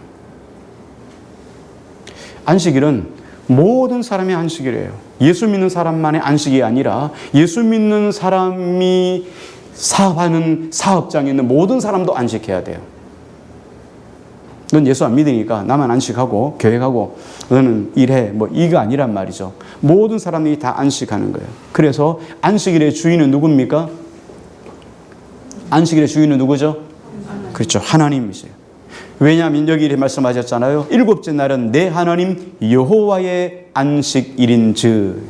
안식일은 모든 사람의 안식일이에요. 예수 믿는 사람만의 안식이 아니라 예수 믿는 사람이 사업하는 사업장에 있는 모든 사람도 안식해야 돼요. 넌 예수 안 믿으니까 나만 안식하고 교회 가고 너는 일해 뭐 이거 아니란 말이죠. 모든 사람들이 다 안식하는 거예요. 그래서 안식일의 주인은 누굽니까? 안식일의 주인은 누구죠? 그렇죠. 하나님이세요. 왜냐하면 여기 이렇게 말씀하셨잖아요. 일곱째 날은 내 하나님 여호와의 안식일인즉.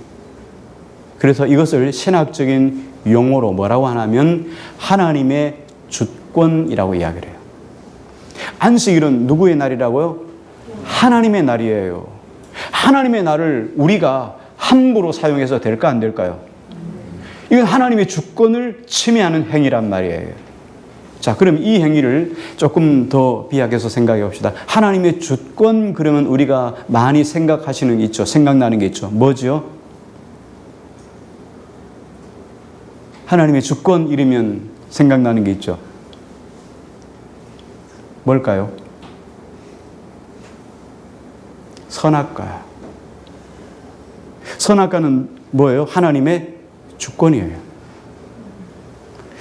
그래서 이것을 신학적인 용어로 뭐라고 하냐면 하나님의 주권이라고 이야기를 해요. 안식일은 누구의 날이라고요? 하나님의 날이에요. 하나님의 날을 우리가 함부로 사용해서 될까 안 될까요? 이건 하나님의 주권을 침해하는 행위란 말이에요. 자, 그럼 이 행위를 조금 더 비약해서 생각해 봅시다. 하나님의 주권 그러면 우리가 많이 생각하시는 게 있죠. 생각나는 게 있죠. 뭐죠? 하나님의 주권 이르면 생각나는 게 있죠. 뭘까요? 선악과. 선악과는 뭐예요? 하나님의 주권이에요.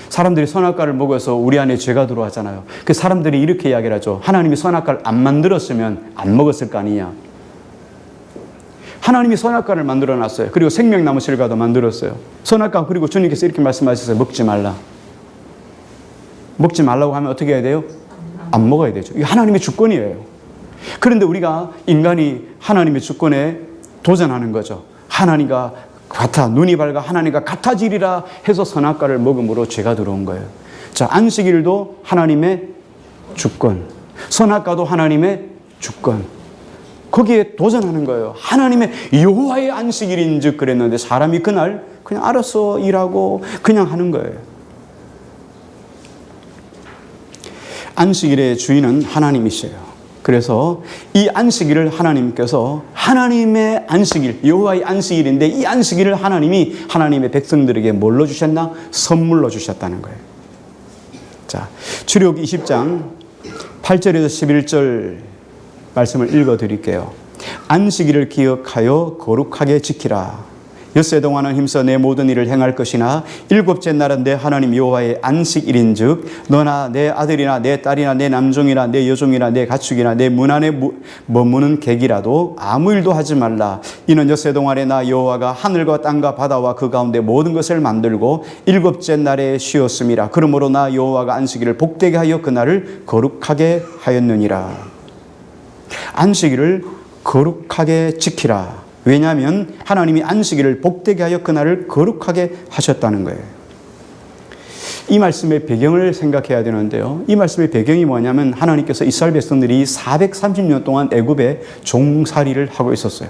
사람들이 선악과를 먹어서 우리 안에 죄가 들어왔잖아요. 그 사람들이 이렇게 이야기를 하죠. 하나님이 선악과를 안 만들었으면 안 먹었을 거 아니냐. 하나님이 선악과를 만들어 놨어요. 그리고 생명나무 실과도 만들었어요. 선악과 그리고 주님께서 이렇게 말씀하셨어요. 먹지 말라. 먹지 말라고 하면 어떻게 해야 돼요? 안 먹어야 되죠. 이게 하나님의 주권이에요. 그런데 우리가 인간이 하나님의 주권에 도전하는 거죠. 하나님과 같아 눈이 밝아 하나님과 같아지리라 해서 선악과를 먹음으로 죄가 들어온 거예요. 자, 안식일도 하나님의 주권, 선악과도 하나님의 주권. 거기에 도전하는 거예요. 하나님의 여호와의 안식일인즉 그랬는데 사람이 그날 그냥 알아서 일하고 그냥 하는 거예요. 안식일의 주인은 하나님이세요. 그래서 이 안식일을 하나님께서 하나님의 안식일, 여호와의 안식일인데 이 안식일을 하나님이 하나님의 백성들에게 뭘로 주셨나? 선물로 주셨다는 거예요. 자, 출애굽 20장 8절에서 11절 말씀을 읽어 드릴게요. 안식일을 기억하여 거룩하게 지키라. 엿새 동안은 힘써 내 모든 일을 행할 것이나 일곱째 날은 내 하나님 여호와의 안식일인즉 너나 내 아들이나 내 딸이나 내 남종이나 내 여종이나 내 가축이나 내 문 안에 머무는 객이라도 아무 일도 하지 말라. 이는 엿새 동안에 나 여호와가 하늘과 땅과 바다와 그 가운데 모든 것을 만들고 일곱째 날에 쉬었음이라. 그러므로 나 여호와가 안식일을 복되게 하여 그날을 거룩하게 하였느니라. 안식일을 거룩하게 지키라. 왜냐하면 하나님이 안식일을 복되게 하여 그날을 거룩하게 하셨다는 거예요. 이 말씀의 배경을 생각해야 되는데요. 이 말씀의 배경이 뭐냐면 하나님께서 이스라엘 백성들이 430년 동안 애굽에 종살이를 하고 있었어요.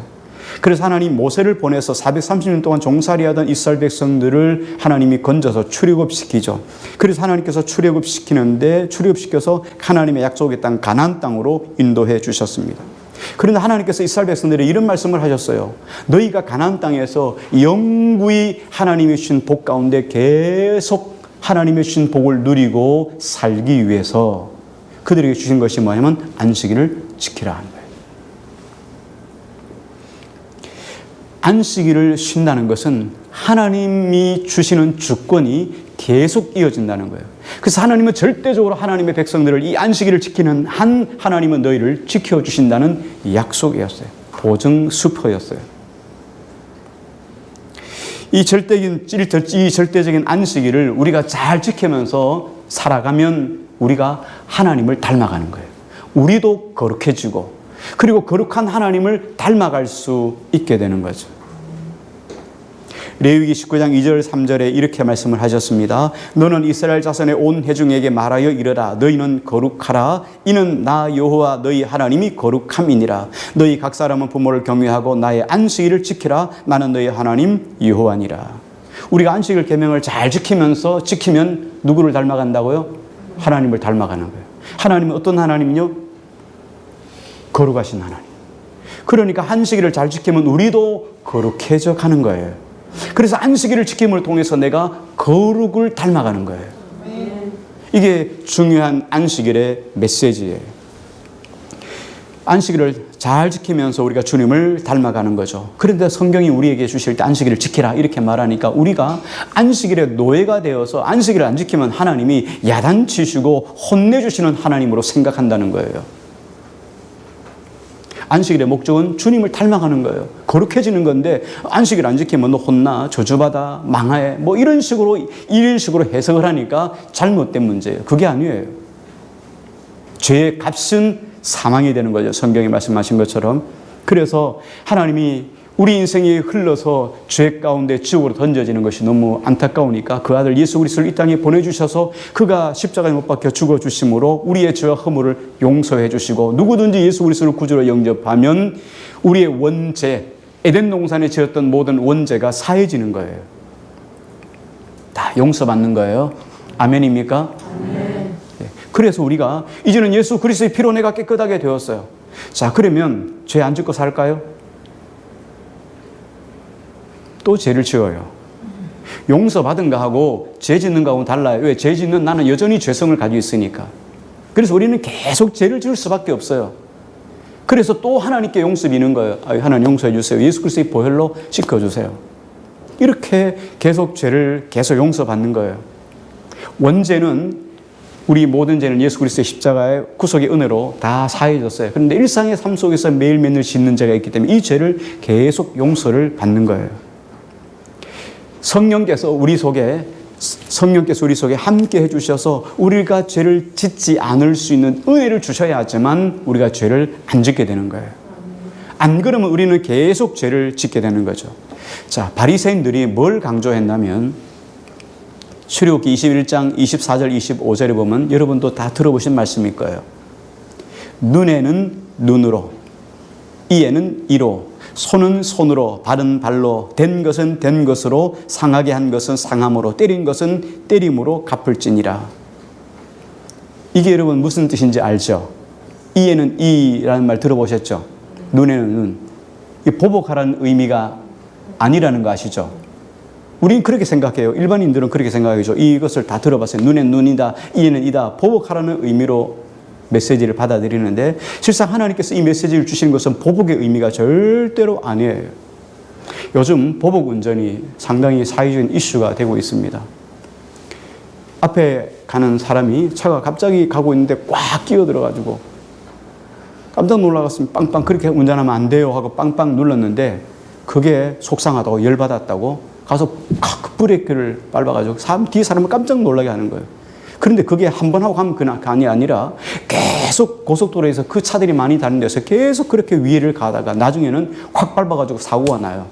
그래서 하나님 모세를 보내서 430년 동안 종살이하던 이스라엘 백성들을 하나님이 건져서 출애굽시키죠. 그래서 하나님께서 출애굽시켜서 하나님의 약속의 땅 가나안 땅으로 인도해 주셨습니다. 그런데 하나님께서 이스라엘 백성들에게 이런 말씀을 하셨어요. 너희가 가나안 땅에서 영구히 하나님이 주신 복 가운데 계속 하나님의 주신 복을 누리고 살기 위해서 그들에게 주신 것이 뭐냐면 안식일을 지키라 하는 거예요. 안식일을 쉰다는 것은 하나님이 주시는 주권이 계속 이어진다는 거예요. 그래서 하나님은 절대적으로 하나님의 백성들을 이 안식일을 지키는 한 하나님은 너희를 지켜주신다는 약속이었어요. 보증 수표였어요. 이 절대적인 안식일을 우리가 잘 지키면서 살아가면 우리가 하나님을 닮아가는 거예요. 우리도 거룩해지고 그리고 거룩한 하나님을 닮아갈 수 있게 되는 거죠. 레위기 19장 2절 3절에 이렇게 말씀을 하셨습니다. 너는 이스라엘 자손의 온 회중에게 말하여 이르라. 너희는 거룩하라. 이는 나 여호와 너희 하나님이 거룩함이니라. 너희 각 사람은 부모를 경외하고 나의 안식일을 지키라. 나는 너희 하나님 여호와니라. 우리가 안식일 계명을 잘 지키면 누구를 닮아간다고요? 하나님을 닮아가는 거예요. 하나님은 어떤 하나님이요? 거룩하신 하나님. 그러니까 안식일을 잘 지키면 우리도 거룩해져 가는 거예요. 그래서 안식일을 지킴을 통해서 내가 거룩을 닮아가는 거예요. 이게 중요한 안식일의 메시지예요. 안식일을 잘 지키면서 우리가 주님을 닮아가는 거죠. 그런데 성경이 우리에게 주실 때 안식일을 지키라 이렇게 말하니까 우리가 안식일의 노예가 되어서 안식일을 안 지키면 하나님이 야단치시고 혼내주시는 하나님으로 생각한다는 거예요. 안식일의 목적은 주님을 닮아가는 거예요. 거룩해지는 건데 안식일 안 지키면 너 혼나, 저주받아, 망해 뭐 이런 식으로 해석을 하니까 잘못된 문제예요. 그게 아니에요. 죄의 값은 사망이 되는 거죠. 성경이 말씀하신 것처럼. 그래서 하나님이 우리 인생이 흘러서 죄 가운데 지옥으로 던져지는 것이 너무 안타까우니까 그 아들 예수 그리스도를 이 땅에 보내주셔서 그가 십자가에 못 박혀 죽어주심으로 우리의 죄와 허물을 용서해 주시고 누구든지 예수 그리스도를 구주로 영접하면 우리의 원죄, 에덴 동산에 지었던 모든 원죄가 사해지는 거예요. 다 용서받는 거예요. 아멘입니까? 아멘. 그래서 우리가 이제는 예수 그리스도의 피로 내가 깨끗하게 되었어요. 자, 그러면 죄 안 짓고 살까요? 또 죄를 지어요. 용서받은 거하고 죄 짓는 거하고는 달라요. 왜? 죄 짓는 나는 여전히 죄성을 가지고 있으니까. 그래서 우리는 계속 죄를 지을 수밖에 없어요. 그래서 또 하나님께 용서 비는 거예요. 하나님 용서해 주세요. 예수 그리스도의 보혈로 씻어주세요. 이렇게 계속 죄를 계속 용서받는 거예요. 원죄는 우리 모든 죄는 예수 그리스도의 십자가의 구속의 은혜로 다 사해졌어요. 그런데 일상의 삶 속에서 매일매일 짓는 죄가 있기 때문에 이 죄를 계속 용서를 받는 거예요. 성령께서 우리 속에 함께 해주셔서 우리가 죄를 짓지 않을 수 있는 은혜를 주셔야지만 우리가 죄를 안 짓게 되는 거예요. 안 그러면 우리는 계속 죄를 짓게 되는 거죠. 자, 바리새인들이 뭘 강조했냐면 출애굽기 21장 24절 25절에 보면 여러분도 다 들어보신 말씀일 거예요. 눈에는 눈으로, 이에는 이로, 손은 손으로, 발은 발로, 된 것은 된 것으로, 상하게 한 것은 상함으로, 때린 것은 때림으로 갚을지니라. 이게 여러분 무슨 뜻인지 알죠? 이에는 이라는 말 들어보셨죠? 눈에는 눈. 이 보복하라는 의미가 아니라는 거 아시죠? 우린 그렇게 생각해요. 일반인들은 그렇게 생각하죠. 이것을 다 들어봤어요. 눈엔 눈이다, 이에는 이다. 보복하라는 의미로 메시지를 받아들이는데 실상 하나님께서 이 메시지를 주신 것은 보복의 의미가 절대로 아니에요. 요즘 보복운전이 상당히 사회적인 이슈가 되고 있습니다. 앞에 가는 사람이 차가 갑자기 가고 있는데 꽉 끼어들어가지고 깜짝 놀라갔으면 빵빵 그렇게 운전하면 안 돼요 하고 빵빵 눌렀는데 그게 속상하다고 열받았다고 가서 칵 브레이크를 밟아가지고 뒤에 사람을 깜짝 놀라게 하는 거예요. 그런데 그게 한 번 하고 가면 그게 아니라 계속 고속도로에서 그 차들이 많이 다니는 데서 계속 그렇게 위를 가다가 나중에는 확 밟아가지고 사고가 나요.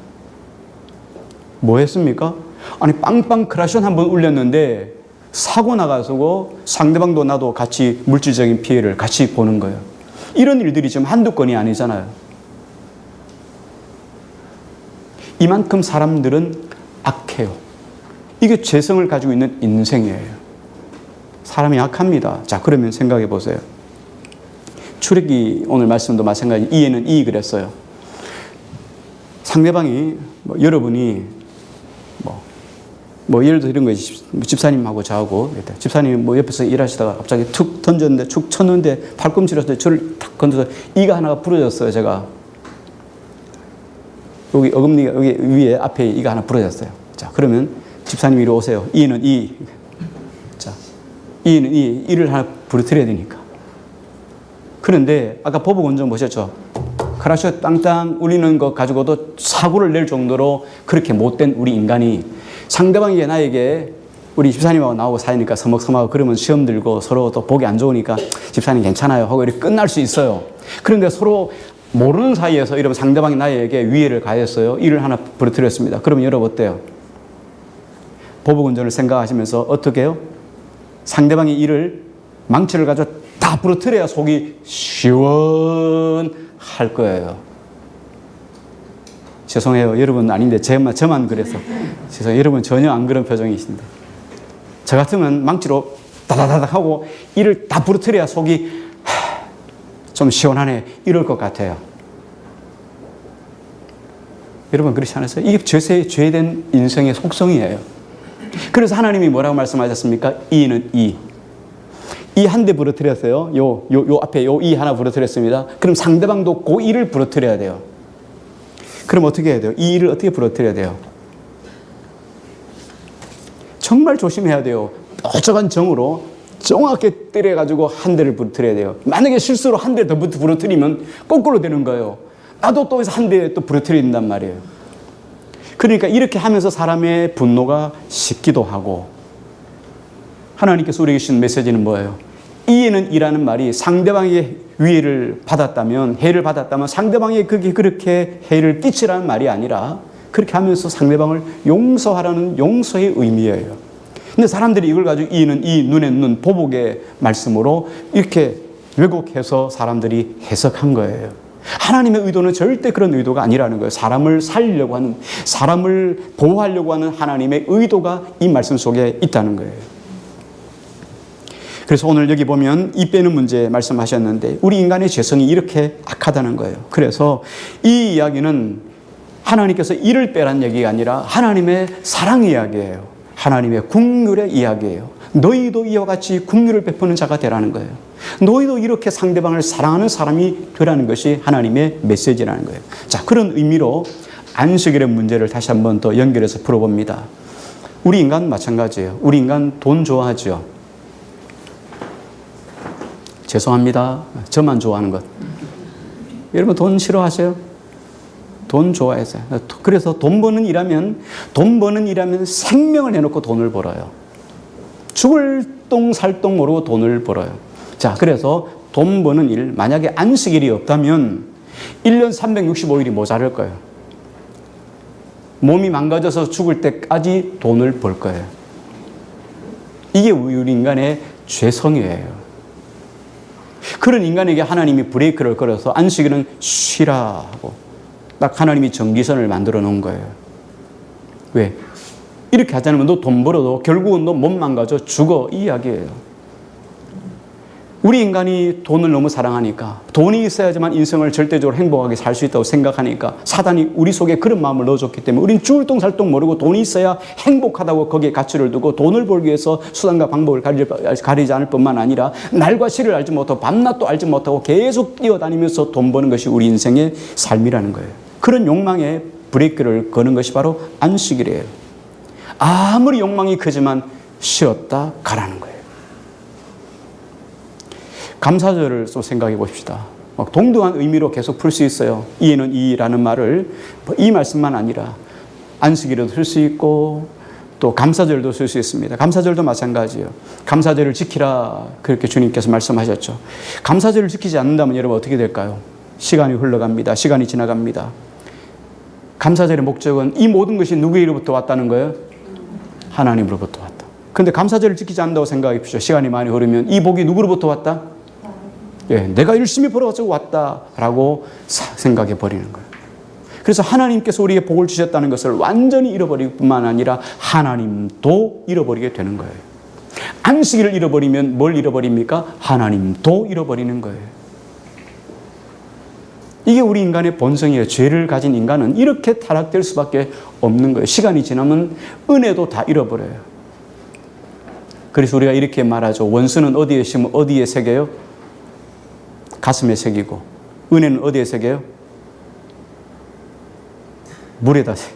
뭐 했습니까? 아니 빵빵 크라션 한번 울렸는데 사고 나가지고 상대방도 나도 같이 물질적인 피해를 같이 보는 거예요. 이런 일들이 지금 한두 건이 아니잖아요. 이만큼 사람들은 악해요. 이게 죄성을 가지고 있는 인생이에요. 사람이 악합니다. 자, 그러면 생각해 보세요. 출애기 오늘 말씀도 마찬가지 이에는 이 그랬어요. 상대방이 여러분이 예를 들어 이런 거예요. 집사님하고 저하고 집사님이 옆에서 일하시다가 갑자기 툭 던졌는데 축 쳤는데 팔꿈치로서 저를 탁 건져서 이가 하나가 부러졌어요. 제가 여기 어금니가 여기 위에 앞에 이가 하나 부러졌어요. 자, 그러면 집사님 이리 오세요. 이는 이. 자, 이는 이를 하나 부러뜨려야 되니까. 그런데 아까 보복운전 보셨죠? 크라셔 땅땅 울리는 것 가지고도 사고를 낼 정도로 그렇게 못된 우리 인간이 상대방이 나에게 우리 집사님하고 나오고 사니까 서먹서먹하고 그러면 시험 들고 서로 또 보기 안 좋으니까 집사님 괜찮아요 하고 이렇게 끝날 수 있어요. 그런데 서로 모르는 사이에서 이러면 상대방이 나에게 위해를 가했어요. 일을 하나 부러뜨렸습니다. 그러면 여러분 어때요? 보복운전을 생각하시면서 어떻게 해요? 상대방이 일을 망치를 가지고 다 부러뜨려야 속이 시원할 거예요. 죄송해요. 여러분 아닌데 저만 그래서 죄송해요. 여러분 전혀 안 그런 표정이신데 저 같으면 망치로 다다다닥 하고 이를 다 부러뜨려야 속이 좀 시원하네 이럴 것 같아요. 여러분 그렇지 않으세요? 이게 죄된 인생의 속성이에요. 그래서 하나님이 뭐라고 말씀하셨습니까? 이는 이 한 대 부러뜨렸어요. 요 앞에 요 이 하나 부러뜨렸습니다. 그럼 상대방도 그 이를 부러뜨려야 돼요. 그럼 어떻게 해야 돼요? 이 일을 어떻게 부러뜨려야 돼요? 정말 조심해야 돼요. 어쩌간 정으로 정확하게 때려가지고 한 대를 부러뜨려야 돼요. 만약에 실수로 한 대 더 부러뜨리면 거꾸로 되는 거예요. 나도 또 한 대 또 부러뜨린단 말이에요. 그러니까 이렇게 하면서 사람의 분노가 식기도 하고 하나님께서 우리에게 주신 메시지는 뭐예요? 이에는 이라는 말이 상대방의 위해를 받았다면 해를 받았다면 상대방이 그게 그렇게 해를 끼치라는 말이 아니라 그렇게 하면서 상대방을 용서하라는 용서의 의미예요. 근데 사람들이 이걸 가지고 이는 이 눈에는 눈 보복의 말씀으로 이렇게 왜곡해서 사람들이 해석한 거예요. 하나님의 의도는 절대 그런 의도가 아니라는 거예요. 사람을 살리려고 하는 사람을 보호하려고 하는 하나님의 의도가 이 말씀 속에 있다는 거예요. 그래서 오늘 여기 보면 이 빼는 문제 말씀하셨는데 우리 인간의 죄성이 이렇게 악하다는 거예요. 그래서 이 이야기는 하나님께서 이를 빼란 얘기가 아니라 하나님의 사랑 이야기예요. 하나님의 긍휼의 이야기예요. 너희도 이와 같이 긍휼을 베푸는 자가 되라는 거예요. 너희도 이렇게 상대방을 사랑하는 사람이 되라는 것이 하나님의 메시지라는 거예요. 자, 그런 의미로 안식일의 문제를 다시 한번 더 연결해서 풀어봅니다. 우리 인간 마찬가지예요. 우리 인간 돈 좋아하죠. 죄송합니다. 저만 좋아하는 것. 여러분 돈 싫어하세요? 돈 좋아해서요. 그래서 돈 버는 일하면 생명을 내놓고 돈을 벌어요. 죽을 똥 살 똥 모르고 돈을 벌어요. 자, 그래서 돈 버는 일, 만약에 안식일이 없다면 1년 365일이 모자랄 거예요. 몸이 망가져서 죽을 때까지 돈을 벌 거예요. 이게 우리 인간의 죄성이에요. 그런 인간에게 하나님이 브레이크를 걸어서 안식일은 쉬라 하고 딱 하나님이 정기선을 만들어 놓은 거예요. 왜? 이렇게 하지 않으면 너 돈 벌어도 결국은 너 몸 망가져 죽어 이 이야기예요. 우리 인간이 돈을 너무 사랑하니까 돈이 있어야지만 인생을 절대적으로 행복하게 살 수 있다고 생각하니까 사단이 우리 속에 그런 마음을 넣어줬기 때문에 우린 죽을 똥 살 똥 모르고 돈이 있어야 행복하다고 거기에 가치를 두고 돈을 벌기 위해서 수단과 방법을 가리지 않을 뿐만 아니라 날과 시를 알지 못하고 밤낮도 알지 못하고 계속 뛰어다니면서 돈 버는 것이 우리 인생의 삶이라는 거예요. 그런 욕망에 브레이크를 거는 것이 바로 안식일이에요. 아무리 욕망이 크지만 쉬었다 가라는 거예요. 감사절을 또 생각해 보십시다. 막 동등한 의미로 계속 풀 수 있어요. 이에는 이라는 말을 이 말씀만 아니라 안식일에도 쓸 수 있고 또 감사절도 쓸 수 있습니다. 감사절도 마찬가지예요. 감사절을 지키라 그렇게 주님께서 말씀하셨죠. 감사절을 지키지 않는다면 여러분 어떻게 될까요? 시간이 흘러갑니다. 시간이 지나갑니다. 감사절의 목적은 이 모든 것이 누구로부터 왔다는 거예요? 하나님으로부터 왔다. 그런데 감사절을 지키지 않는다고 생각해 보십시오. 시간이 많이 흐르면 이 복이 누구로부터 왔다? 예, 내가 열심히 벌어가지고 왔다라고 생각해 버리는 거예요. 그래서 하나님께서 우리에게 복을 주셨다는 것을 완전히 잃어버릴 뿐만 아니라 하나님도 잃어버리게 되는 거예요. 안식일을 잃어버리면 뭘 잃어버립니까? 하나님도 잃어버리는 거예요. 이게 우리 인간의 본성이에요. 죄를 가진 인간은 이렇게 타락될 수밖에 없는 거예요. 시간이 지나면 은혜도 다 잃어버려요. 그래서 우리가 이렇게 말하죠. 원수는 어디에 심으면 어디에 새겨요? 가슴에 새기고, 은혜는 어디에 새겨요? 물에다 새.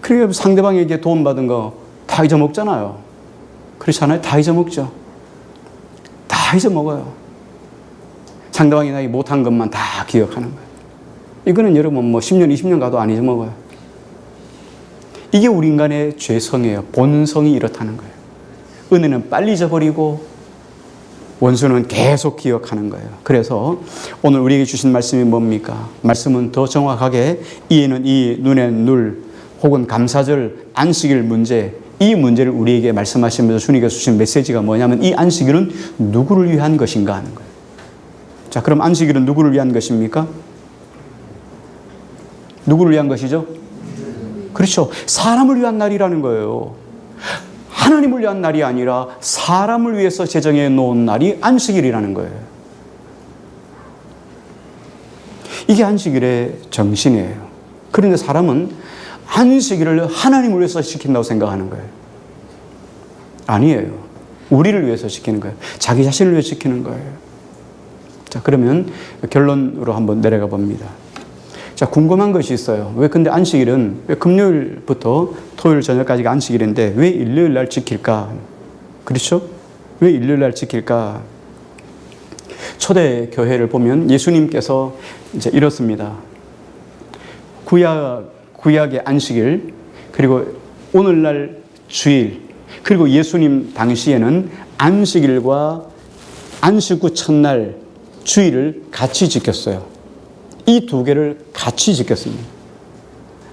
그러니까 상대방에게 도움받은 거 다 잊어먹잖아요. 그렇잖아요. 다 잊어먹죠. 다 잊어먹어요. 상대방이 나에게 못한 것만 다 기억하는 거예요. 이거는 여러분 10년, 20년 가도 안 잊어먹어요. 이게 우리 인간의 죄성이에요. 본성이 이렇다는 거예요. 은혜는 빨리 잊어버리고 원수는 계속 기억하는 거예요. 그래서 오늘 우리에게 주신 말씀이 뭡니까? 말씀은 더 정확하게 이에는 이, 눈에는 눈, 혹은 감사절, 안식일 문제, 이 문제를 우리에게 말씀하시면서 주님께서 주신 메시지가 뭐냐면 이 안식일은 누구를 위한 것인가 하는 거예요. 자, 그럼 안식일은 누구를 위한 것입니까? 누구를 위한 것이죠? 그렇죠. 사람을 위한 날이라는 거예요. 하나님을 위한 날이 아니라 사람을 위해서 제정해 놓은 날이 안식일이라는 거예요. 이게 안식일의 정신이에요. 그런데 사람은 안식일을 하나님을 위해서 지킨다고 생각하는 거예요. 아니에요. 우리를 위해서 지키는 거예요. 자기 자신을 위해서 지키는 거예요. 자, 그러면 결론으로 한번 내려가 봅니다. 자, 궁금한 것이 있어요. 왜 근데 안식일은 왜 금요일부터 토요일 저녁까지가 안식일인데 왜 일요일 날 지킬까? 그렇죠? 왜 일요일 날 지킬까? 초대 교회를 보면 예수님께서 이제 이렇습니다. 구약의 안식일, 그리고 오늘날 주일, 그리고 예수님 당시에는 안식일과 안식 후 첫날 주일을 같이 지켰어요. 이 두 개를 같이 지켰습니다.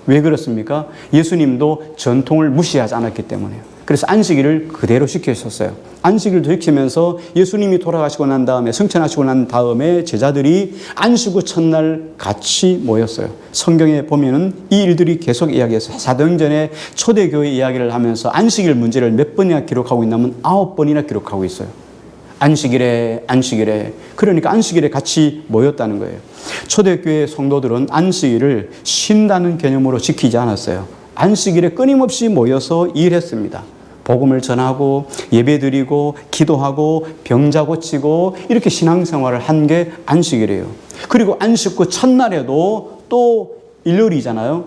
왜 그렇습니까? 예수님도 전통을 무시하지 않았기 때문에요. 그래서 안식일을 그대로 지키셨어요. 안식일도 지키면서 예수님이 돌아가시고 난 다음에, 승천하시고 난 다음에 제자들이 안식 후 첫날 같이 모였어요. 성경에 보면은 이 일들이 계속 이야기했어요. 사도행전에 초대교회 이야기를 하면서 안식일 문제를 몇 번이나 기록하고 있냐면 9번이나 기록하고 있어요. 안식일에. 그러니까 안식일에 같이 모였다는 거예요. 초대교회 성도들은 안식일을 쉰다는 개념으로 지키지 않았어요. 안식일에 끊임없이 모여서 일했습니다. 복음을 전하고 예배드리고 기도하고 병자 고치고 이렇게 신앙생활을 한 게 안식일이에요. 그리고 안식 후 첫날에도 또 일요일이잖아요.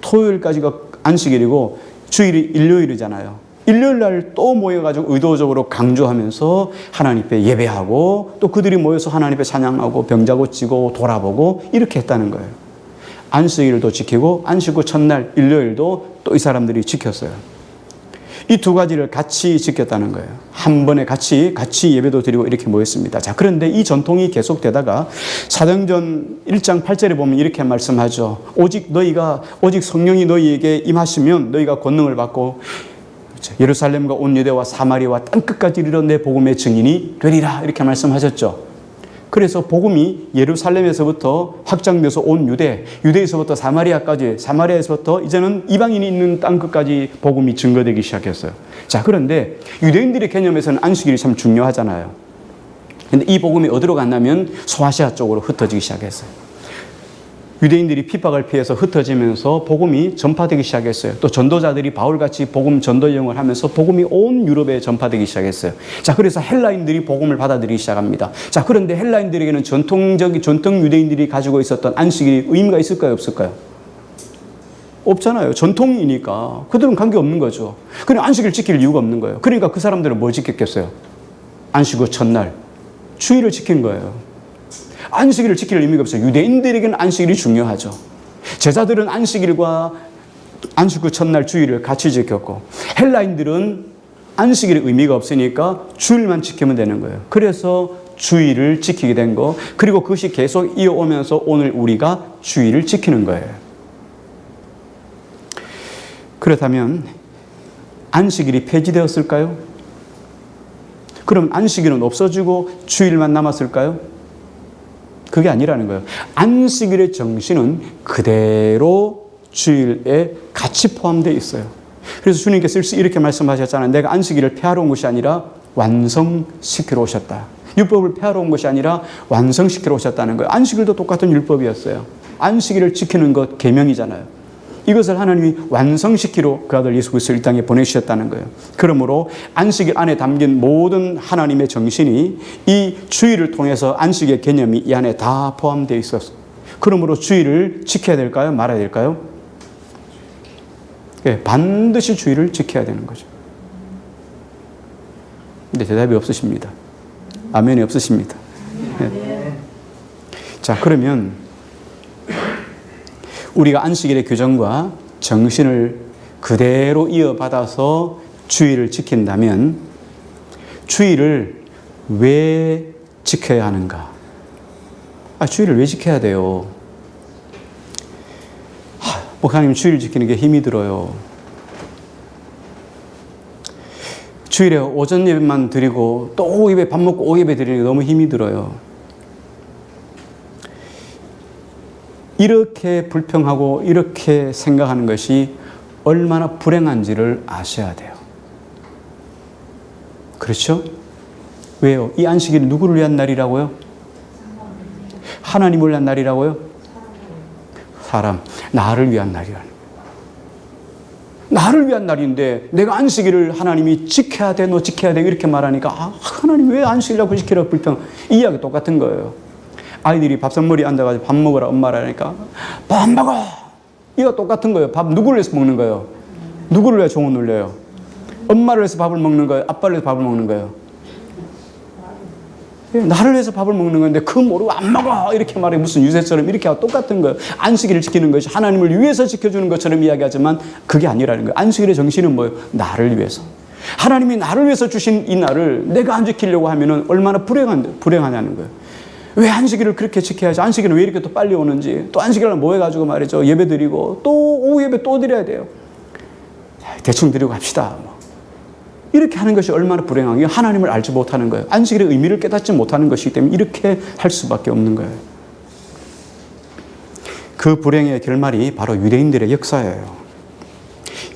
토요일까지가 안식일이고 주일이 일요일이잖아요. 일요일 날 또 모여가지고 의도적으로 강조하면서 하나님 앞에 예배하고 또 그들이 모여서 하나님 앞에 찬양하고 병자 고치고 돌아보고 이렇게 했다는 거예요. 안식일도 지키고 안식 후 첫날 일요일도 또 이 사람들이 지켰어요. 이 두 가지를 같이 지켰다는 거예요. 한 번에 같이 예배도 드리고 이렇게 모였습니다. 자, 그런데 이 전통이 계속되다가 사도행전 1장 8절에 보면 이렇게 말씀하죠. 오직 성령이 너희에게 임하시면 너희가 권능을 받고 예루살렘과 온 유대와 사마리아와 땅끝까지 이르러 내 복음의 증인이 되리라 이렇게 말씀하셨죠. 그래서 복음이 예루살렘에서부터 확장돼서 온 유대에서부터 사마리아까지, 사마리아에서부터 이제는 이방인이 있는 땅끝까지 복음이 증거되기 시작했어요. 자, 그런데 유대인들의 개념에서는 안식일이 참 중요하잖아요. 근데 이 복음이 어디로 갔냐면 소아시아 쪽으로 흩어지기 시작했어요. 유대인들이 핍박을 피해서 흩어지면서 복음이 전파되기 시작했어요. 또 전도자들이 바울같이 복음 전도 여행을 하면서 복음이 온 유럽에 전파되기 시작했어요. 자, 그래서 헬라인들이 복음을 받아들이기 시작합니다. 자, 그런데 헬라인들에게는 전통 유대인들이 가지고 있었던 안식일이 의미가 있을까요, 없을까요? 없잖아요. 전통이니까. 그들은 관계없는 거죠. 그냥 안식일 지킬 이유가 없는 거예요. 그러니까 그 사람들은 뭐 지켰겠어요? 안식 후 첫날 주일을 지킨 거예요. 안식일을 지킬 의미가 없어요. 유대인들에게는 안식일이 중요하죠. 제자들은 안식일과 안식 후 첫날 주일을 같이 지켰고, 헬라인들은 안식일의 의미가 없으니까 주일만 지키면 되는 거예요. 그래서 주일을 지키게 된 거, 그리고 그것이 계속 이어오면서 오늘 우리가 주일을 지키는 거예요. 그렇다면 안식일이 폐지되었을까요? 그럼 안식일은 없어지고 주일만 남았을까요? 그게 아니라는 거예요. 안식일의 정신은 그대로 주일에 같이 포함되어 있어요. 그래서 주님께서 이렇게 말씀하셨잖아요. 내가 안식일을 폐하러 온 것이 아니라 완성시키러 오셨다. 율법을 폐하러 온 것이 아니라 완성시키러 오셨다는 거예요. 안식일도 똑같은 율법이었어요. 안식일을 지키는 것 계명이잖아요. 이것을 하나님이 완성시키러 그 아들 예수 그리스도를 이 땅에 보내주셨다는 거예요. 그러므로 안식일 안에 담긴 모든 하나님의 정신이 이 주일을 통해서 안식의 개념이 이 안에 다 포함되어 있었어요. 그러므로 주일을 지켜야 될까요? 말아야 될까요? 네, 반드시 주일을 지켜야 되는 거죠. 근데 대답이 없으십니다. 아멘이 없으십니다. 네. 자, 그러면 우리가 안식일의 규정과 정신을 그대로 이어받아서 주일을 지킨다면 주일을 왜 지켜야 하는가? 주일을 왜 지켜야 돼요? 목사님, 주일 지키는 게 힘이 들어요. 주일에 오전 예배만 드리고 또 오후 예배 밥 먹고 오후 예배 드리는 게 너무 힘이 들어요. 이렇게 불평하고 이렇게 생각하는 것이 얼마나 불행한지를 아셔야 돼요. 그렇죠? 왜요? 이 안식일이 누구를 위한 날이라고요? 하나님을 위한 날이라고요? 사람, 나를 위한 날이라는 거예요. 나를 위한 날인데 내가 안식일을 하나님이 지켜야 돼, 너 지켜야 돼 이렇게 말하니까 하나님 왜 안식일이라고 지키라고 불평. 이 이야기 똑같은 거예요. 아이들이 밥상머리에 앉아가지고 밥 먹으라 엄마라니까 밥 안 먹어. 이거 똑같은 거예요. 밥 누구를 위해서 먹는 거예요? 누구를 위해 종을 눌려요? 엄마를 위해서 밥을 먹는 거예요? 아빠를 위해서 밥을 먹는 거예요? 나를 위해서 밥을 먹는 건데 그거 모르고 안 먹어 이렇게 말해. 무슨 유세처럼 이렇게 하고 똑같은 거예요. 안식일을 지키는 것이 하나님을 위해서 지켜주는 것처럼 이야기하지만 그게 아니라는 거예요. 안식일의 정신은 뭐예요? 나를 위해서. 하나님이 나를 위해서 주신 이 날을 내가 안 지키려고 하면은 얼마나 불행하냐는 거예요. 왜 안식일을 그렇게 지켜야지? 안식일은 왜 이렇게 또 빨리 오는지, 또 안식일을 뭐 해가지고 말이죠. 예배 드리고 또 오후 예배 또 드려야 돼요. 대충 드리고 갑시다. 이렇게 하는 것이 얼마나 불행한 게 하나님을 알지 못하는 거예요. 안식일의 의미를 깨닫지 못하는 것이기 때문에 이렇게 할 수밖에 없는 거예요. 그 불행의 결말이 바로 유대인들의 역사예요.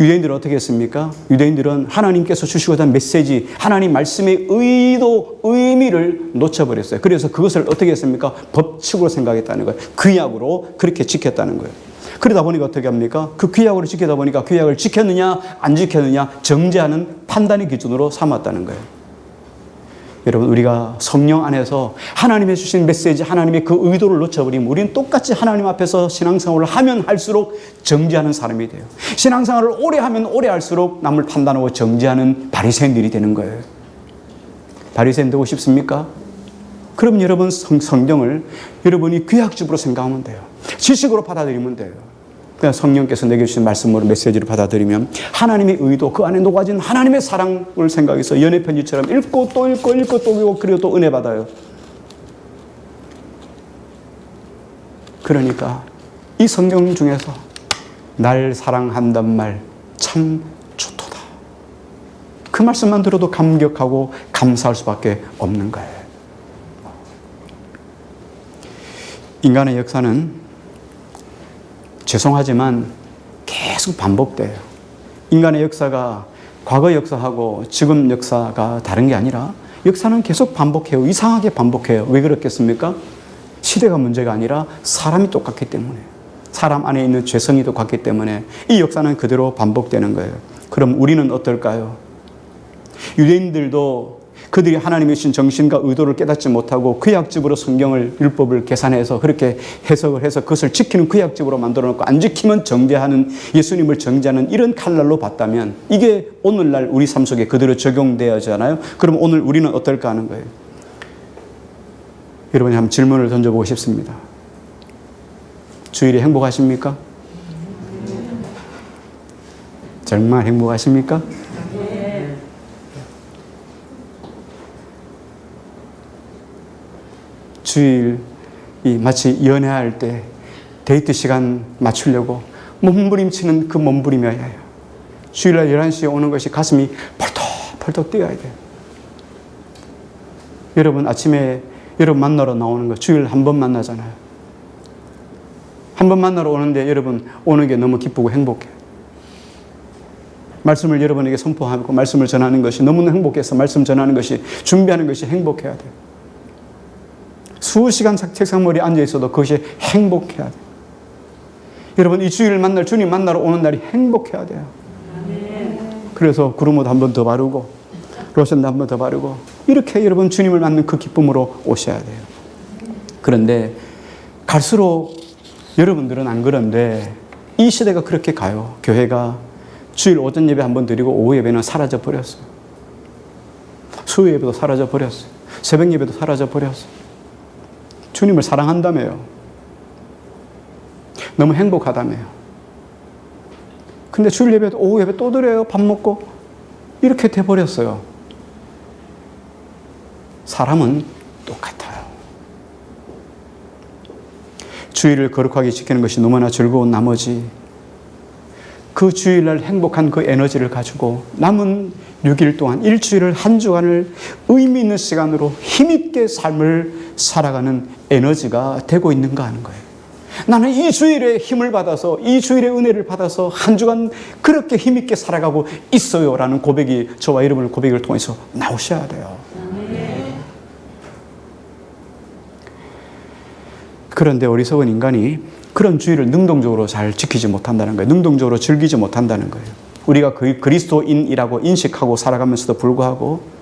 유대인들은 어떻게 했습니까? 유대인들은 하나님께서 주시고자 한 메시지, 하나님 말씀의 의도, 의미를 놓쳐버렸어요. 그래서 그것을 어떻게 했습니까? 법칙으로 생각했다는 거예요. 규약으로 그렇게 지켰다는 거예요. 그러다 보니까 어떻게 합니까? 그 규약으로 지키다 보니까 규약을 지켰느냐 안 지켰느냐 정죄하는 판단의 기준으로 삼았다는 거예요. 여러분, 우리가 성령 안에서 하나님의 주신 메시지, 하나님의 그 의도를 놓쳐버리면 우리는 똑같이 하나님 앞에서 신앙생활을 하면 할수록 정죄하는 사람이 돼요. 신앙생활을 오래 하면 오래 할수록 남을 판단하고 정죄하는 바리새인들이 되는 거예요. 바리새인 되고 싶습니까? 그럼 여러분 성경을 여러분이 규약적으로 생각하면 돼요. 지식으로 받아들이면 돼요. 그냥 성령께서 내게 주신 말씀으로 메시지를 받아들이면 하나님의 의도, 그 안에 녹아진 하나님의 사랑을 생각해서 연애편지처럼 읽고 또 읽고 읽고 또 읽고 그리고 또 은혜 받아요. 그러니까 이 성경 중에서 날 사랑한단 말 참 좋도다. 그 말씀만 들어도 감격하고 감사할 수밖에 없는 거예요. 인간의 역사는 죄송하지만 계속 반복돼요. 인간의 역사가 과거 역사하고 지금 역사가 다른 게 아니라 역사는 계속 반복해요. 이상하게 반복해요. 왜 그렇겠습니까? 시대가 문제가 아니라 사람이 똑같기 때문에, 사람 안에 있는 죄성이 똑같기 때문에 이 역사는 그대로 반복되는 거예요. 그럼 우리는 어떨까요? 유대인들도 그 그들이 하나님의 주신 정신과 의도를 깨닫지 못하고 구약적으로 성경을 율법을 계산해서 그렇게 해석을 해서 그것을 지키는 구약적으로 만들어 놓고 안 지키면 정죄하는, 예수님을 정죄하는 이런 칼날로 봤다면 이게 오늘날 우리 삶 속에 그대로 적용되어지잖아요. 그럼 오늘 우리는 어떨까 하는 거예요. 여러분이 한번 질문을 던져보고 싶습니다. 주일에 행복하십니까? 정말 행복하십니까? 주일이 마치 연애할 때 데이트 시간 맞추려고 몸부림치는 그 몸부림이어야 해요. 주일날 11시에 오는 것이 가슴이 펄떡펄떡 뛰어야 돼요. 여러분 아침에 여러분 만나러 나오는 거 주일 한 번 만나잖아요. 한 번 만나러 오는데 여러분 오는 게 너무 기쁘고 행복해요. 말씀을 여러분에게 선포하고 말씀을 전하는 것이 너무나 행복해서 말씀 전하는 것이, 준비하는 것이 행복해야 돼요. 수시간 책상머리에 앉아있어도 그것이 행복해야 돼요. 여러분 이 주일을 만날 주님 만나러 오는 날이 행복해야 돼요. 그래서 구름 옷 한 번 더 바르고 로션도 한 번 더 바르고 이렇게 여러분 주님을 만난 그 기쁨으로 오셔야 돼요. 그런데 갈수록 여러분들은 안 그런데 이 시대가 그렇게 가요. 교회가 주일 오전 예배 한 번 드리고 오후 예배는 사라져 버렸어요. 수요 예배도 사라져 버렸어요. 새벽 예배도 사라져 버렸어요. 주님을 사랑한다며요. 너무 행복하다며요. 근데 주일 예배도 오후 예배 또 드려요. 밥 먹고 이렇게 돼버렸어요. 사람은 똑같아요. 주일을 거룩하게 지키는 것이 너무나 즐거운 나머지 그 주일날 행복한 그 에너지를 가지고 남은 6일 동안 일주일을 한 주간을 의미 있는 시간으로 힘있게 삶을 살아가는 에너지가 되고 있는가 하는 거예요. 나는 이 주일에 힘을 받아서 이 주일의 은혜를 받아서 한 주간 그렇게 힘있게 살아가고 있어요 라는 고백이 저와 여러분의 고백을 통해서 나오셔야 돼요. 그런데 어리석은 인간이 그런 주의를 능동적으로 잘 지키지 못한다는 거예요. 능동적으로 즐기지 못한다는 거예요. 우리가 그리스도인이라고 인식하고 살아가면서도 불구하고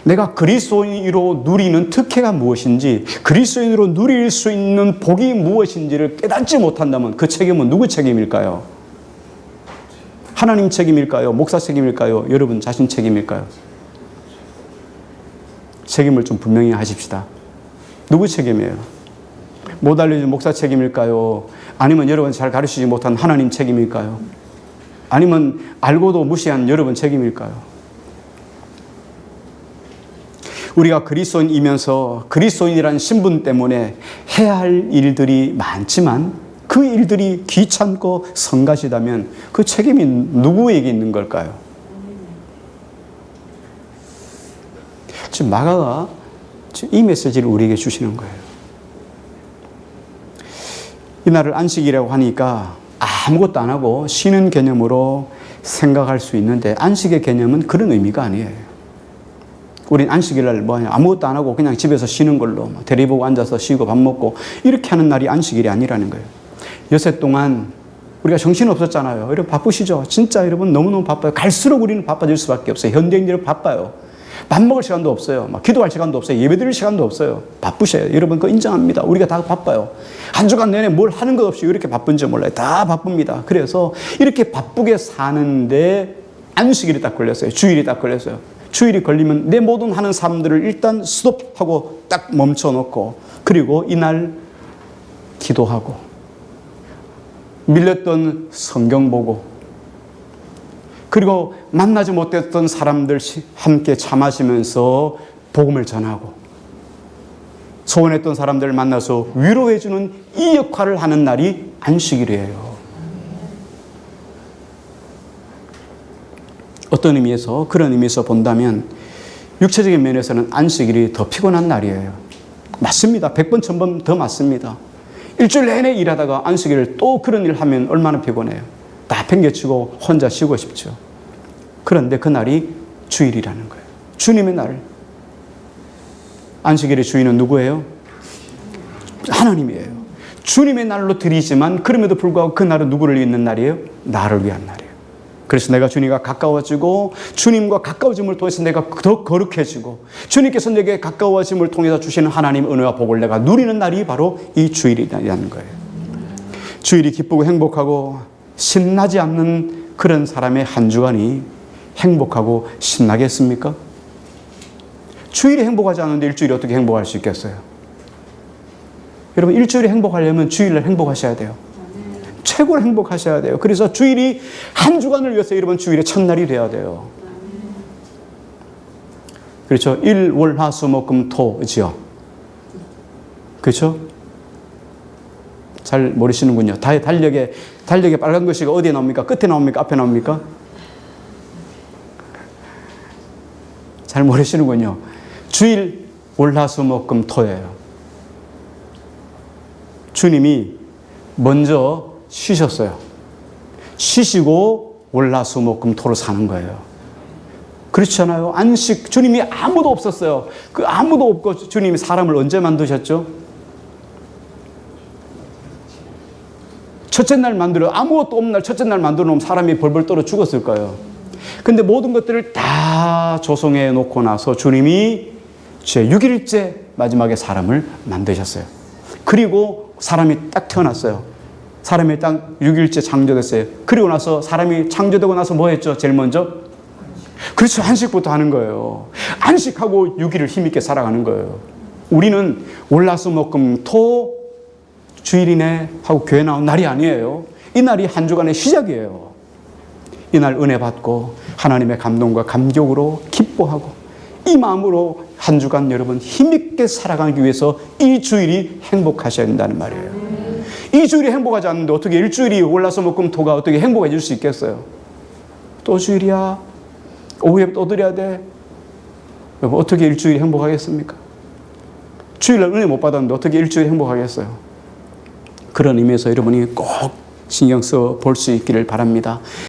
내가 그리스도인으로 누리는 특혜가 무엇인지, 그리스도인으로 누릴 수 있는 복이 무엇인지를 깨닫지 못한다면 그 책임은 누구 책임일까요? 하나님 책임일까요? 목사 책임일까요? 여러분 자신 책임일까요? 책임을 좀 분명히 하십시다. 누구 책임이에요? 못 알려준 목사 책임일까요? 아니면 여러분 잘 가르치지 못한 하나님 책임일까요? 아니면 알고도 무시한 여러분 책임일까요? 우리가 그리스도인이면서 그리스도인이라는 신분 때문에 해야 할 일들이 많지만 그 일들이 귀찮고 성가시다면 그 책임이 누구에게 있는 걸까요? 지금 마가가 이 메시지를 우리에게 주시는 거예요. 이날을 안식이라고 하니까 아무것도 안 하고 쉬는 개념으로 생각할 수 있는데 안식의 개념은 그런 의미가 아니에요. 우린 안식일날 뭐냐 아무것도 안 하고 그냥 집에서 쉬는 걸로 대리 보고 앉아서 쉬고 밥 먹고 이렇게 하는 날이 안식일이 아니라는 거예요. 여세 동안 우리가 정신 없었잖아요. 여러분 바쁘시죠? 진짜 여러분 너무너무 바빠요. 갈수록 우리는 바빠질 수밖에 없어요. 현대인들은 바빠요. 밥 먹을 시간도 없어요. 막 기도할 시간도 없어요. 예배 드릴 시간도 없어요. 바쁘셔요. 여러분 그거 인정합니다. 우리가 다 바빠요. 한 주간 내내 뭘 하는 것 없이 이렇게 바쁜지 몰라요. 다 바쁩니다. 그래서 이렇게 바쁘게 사는데 안식일이 딱 걸렸어요. 주일이 딱 걸렸어요. 주일이 걸리면 내 모든 하는 삶들을 일단 스톱하고 딱 멈춰놓고 그리고 이날 기도하고 밀렸던 성경 보고 그리고 만나지 못했던 사람들 함께 차 마시면서 복음을 전하고 소원했던 사람들을 만나서 위로해주는 이 역할을 하는 날이 안식일이에요. 어떤 의미에서 그런 의미에서 본다면 육체적인 면에서는 안식일이 더 피곤한 날이에요. 맞습니다. 100번 1000번 더 맞습니다. 일주일 내내 일하다가 안식일을 또 그런 일 하면 얼마나 피곤해요. 다 팽개치고 혼자 쉬고 싶죠. 그런데 그날이 주일이라는 거예요. 주님의 날. 안식일의 주인은 누구예요? 하나님이에요. 주님의 날로 드리지만 그럼에도 불구하고 그 날은 누구를 위한 날이에요? 나를 위한 날이에요. 그래서 내가 주님과 가까워지고 주님과 가까워짐을 통해서 내가 더 거룩해지고 주님께서 내게 가까워짐을 통해서 주시는 하나님의 은혜와 복을 내가 누리는 날이 바로 이 주일이라는 거예요. 주일이 기쁘고 행복하고 신나지 않는 그런 사람의 한 주간이 행복하고 신나겠습니까? 주일이 행복하지 않은데 일주일이 어떻게 행복할 수 있겠어요? 여러분, 일주일이 행복하려면 주일날 행복하셔야 돼요. 최고로 행복하셔야 돼요. 그래서 주일이 한 주간을 위해서 여러분 주일의 첫날이 돼야 돼요. 그렇죠? 일, 월, 화, 수, 목, 금, 토지요. 그렇죠? 잘 모르시는군요. 달력에 빨간 글씨가 어디에 나옵니까? 끝에 나옵니까? 앞에 나옵니까? 잘 모르시는군요. 주일, 월, 화, 수, 목, 금, 토예요. 주님이 먼저 쉬셨어요. 쉬시고 월, 화, 수, 목, 금, 토를 사는 거예요. 그렇지 않아요? 안식, 주님이 아무도 없었어요. 그 아무도 없고 주님이 사람을 언제 만드셨죠? 첫째 날 만들어, 아무것도 없는 날 첫째 날 만들어 놓으면 사람이 벌벌 떨어 죽었을 거예요. 근데 모든 것들을 다 조성해 놓고 나서 주님이 제 6일째 마지막에 사람을 만드셨어요. 그리고 사람이 딱 태어났어요. 사람이 딱 6일째 창조됐어요. 그리고 나서 사람이 창조되고 나서 뭐 했죠? 제일 먼저? 그렇죠. 안식부터 하는 거예요. 안식하고 6일을 힘있게 살아가는 거예요. 우리는 월, 화, 수, 목, 금, 토 주일이네 하고 교회 나온 날이 아니에요. 이 날이 한 주간의 시작이에요. 이날 은혜 받고 하나님의 감동과 감격으로 기뻐하고 이 마음으로 한 주간 여러분 힘있게 살아가기 위해서 이 주일이 행복하셔야 된다는 말이에요. 이 주일이 행복하지 않는데 어떻게 일주일이 월, 화, 수, 목, 금, 토가 어떻게 행복해질 수 있겠어요? 또 주일이야. 오후에 또 드려야 돼. 여러분, 어떻게 일주일이 행복하겠습니까? 주일날 은혜 못 받았는데 어떻게 일주일이 행복하겠어요? 그런 의미에서 여러분이 꼭 신경 써 볼 수 있기를 바랍니다.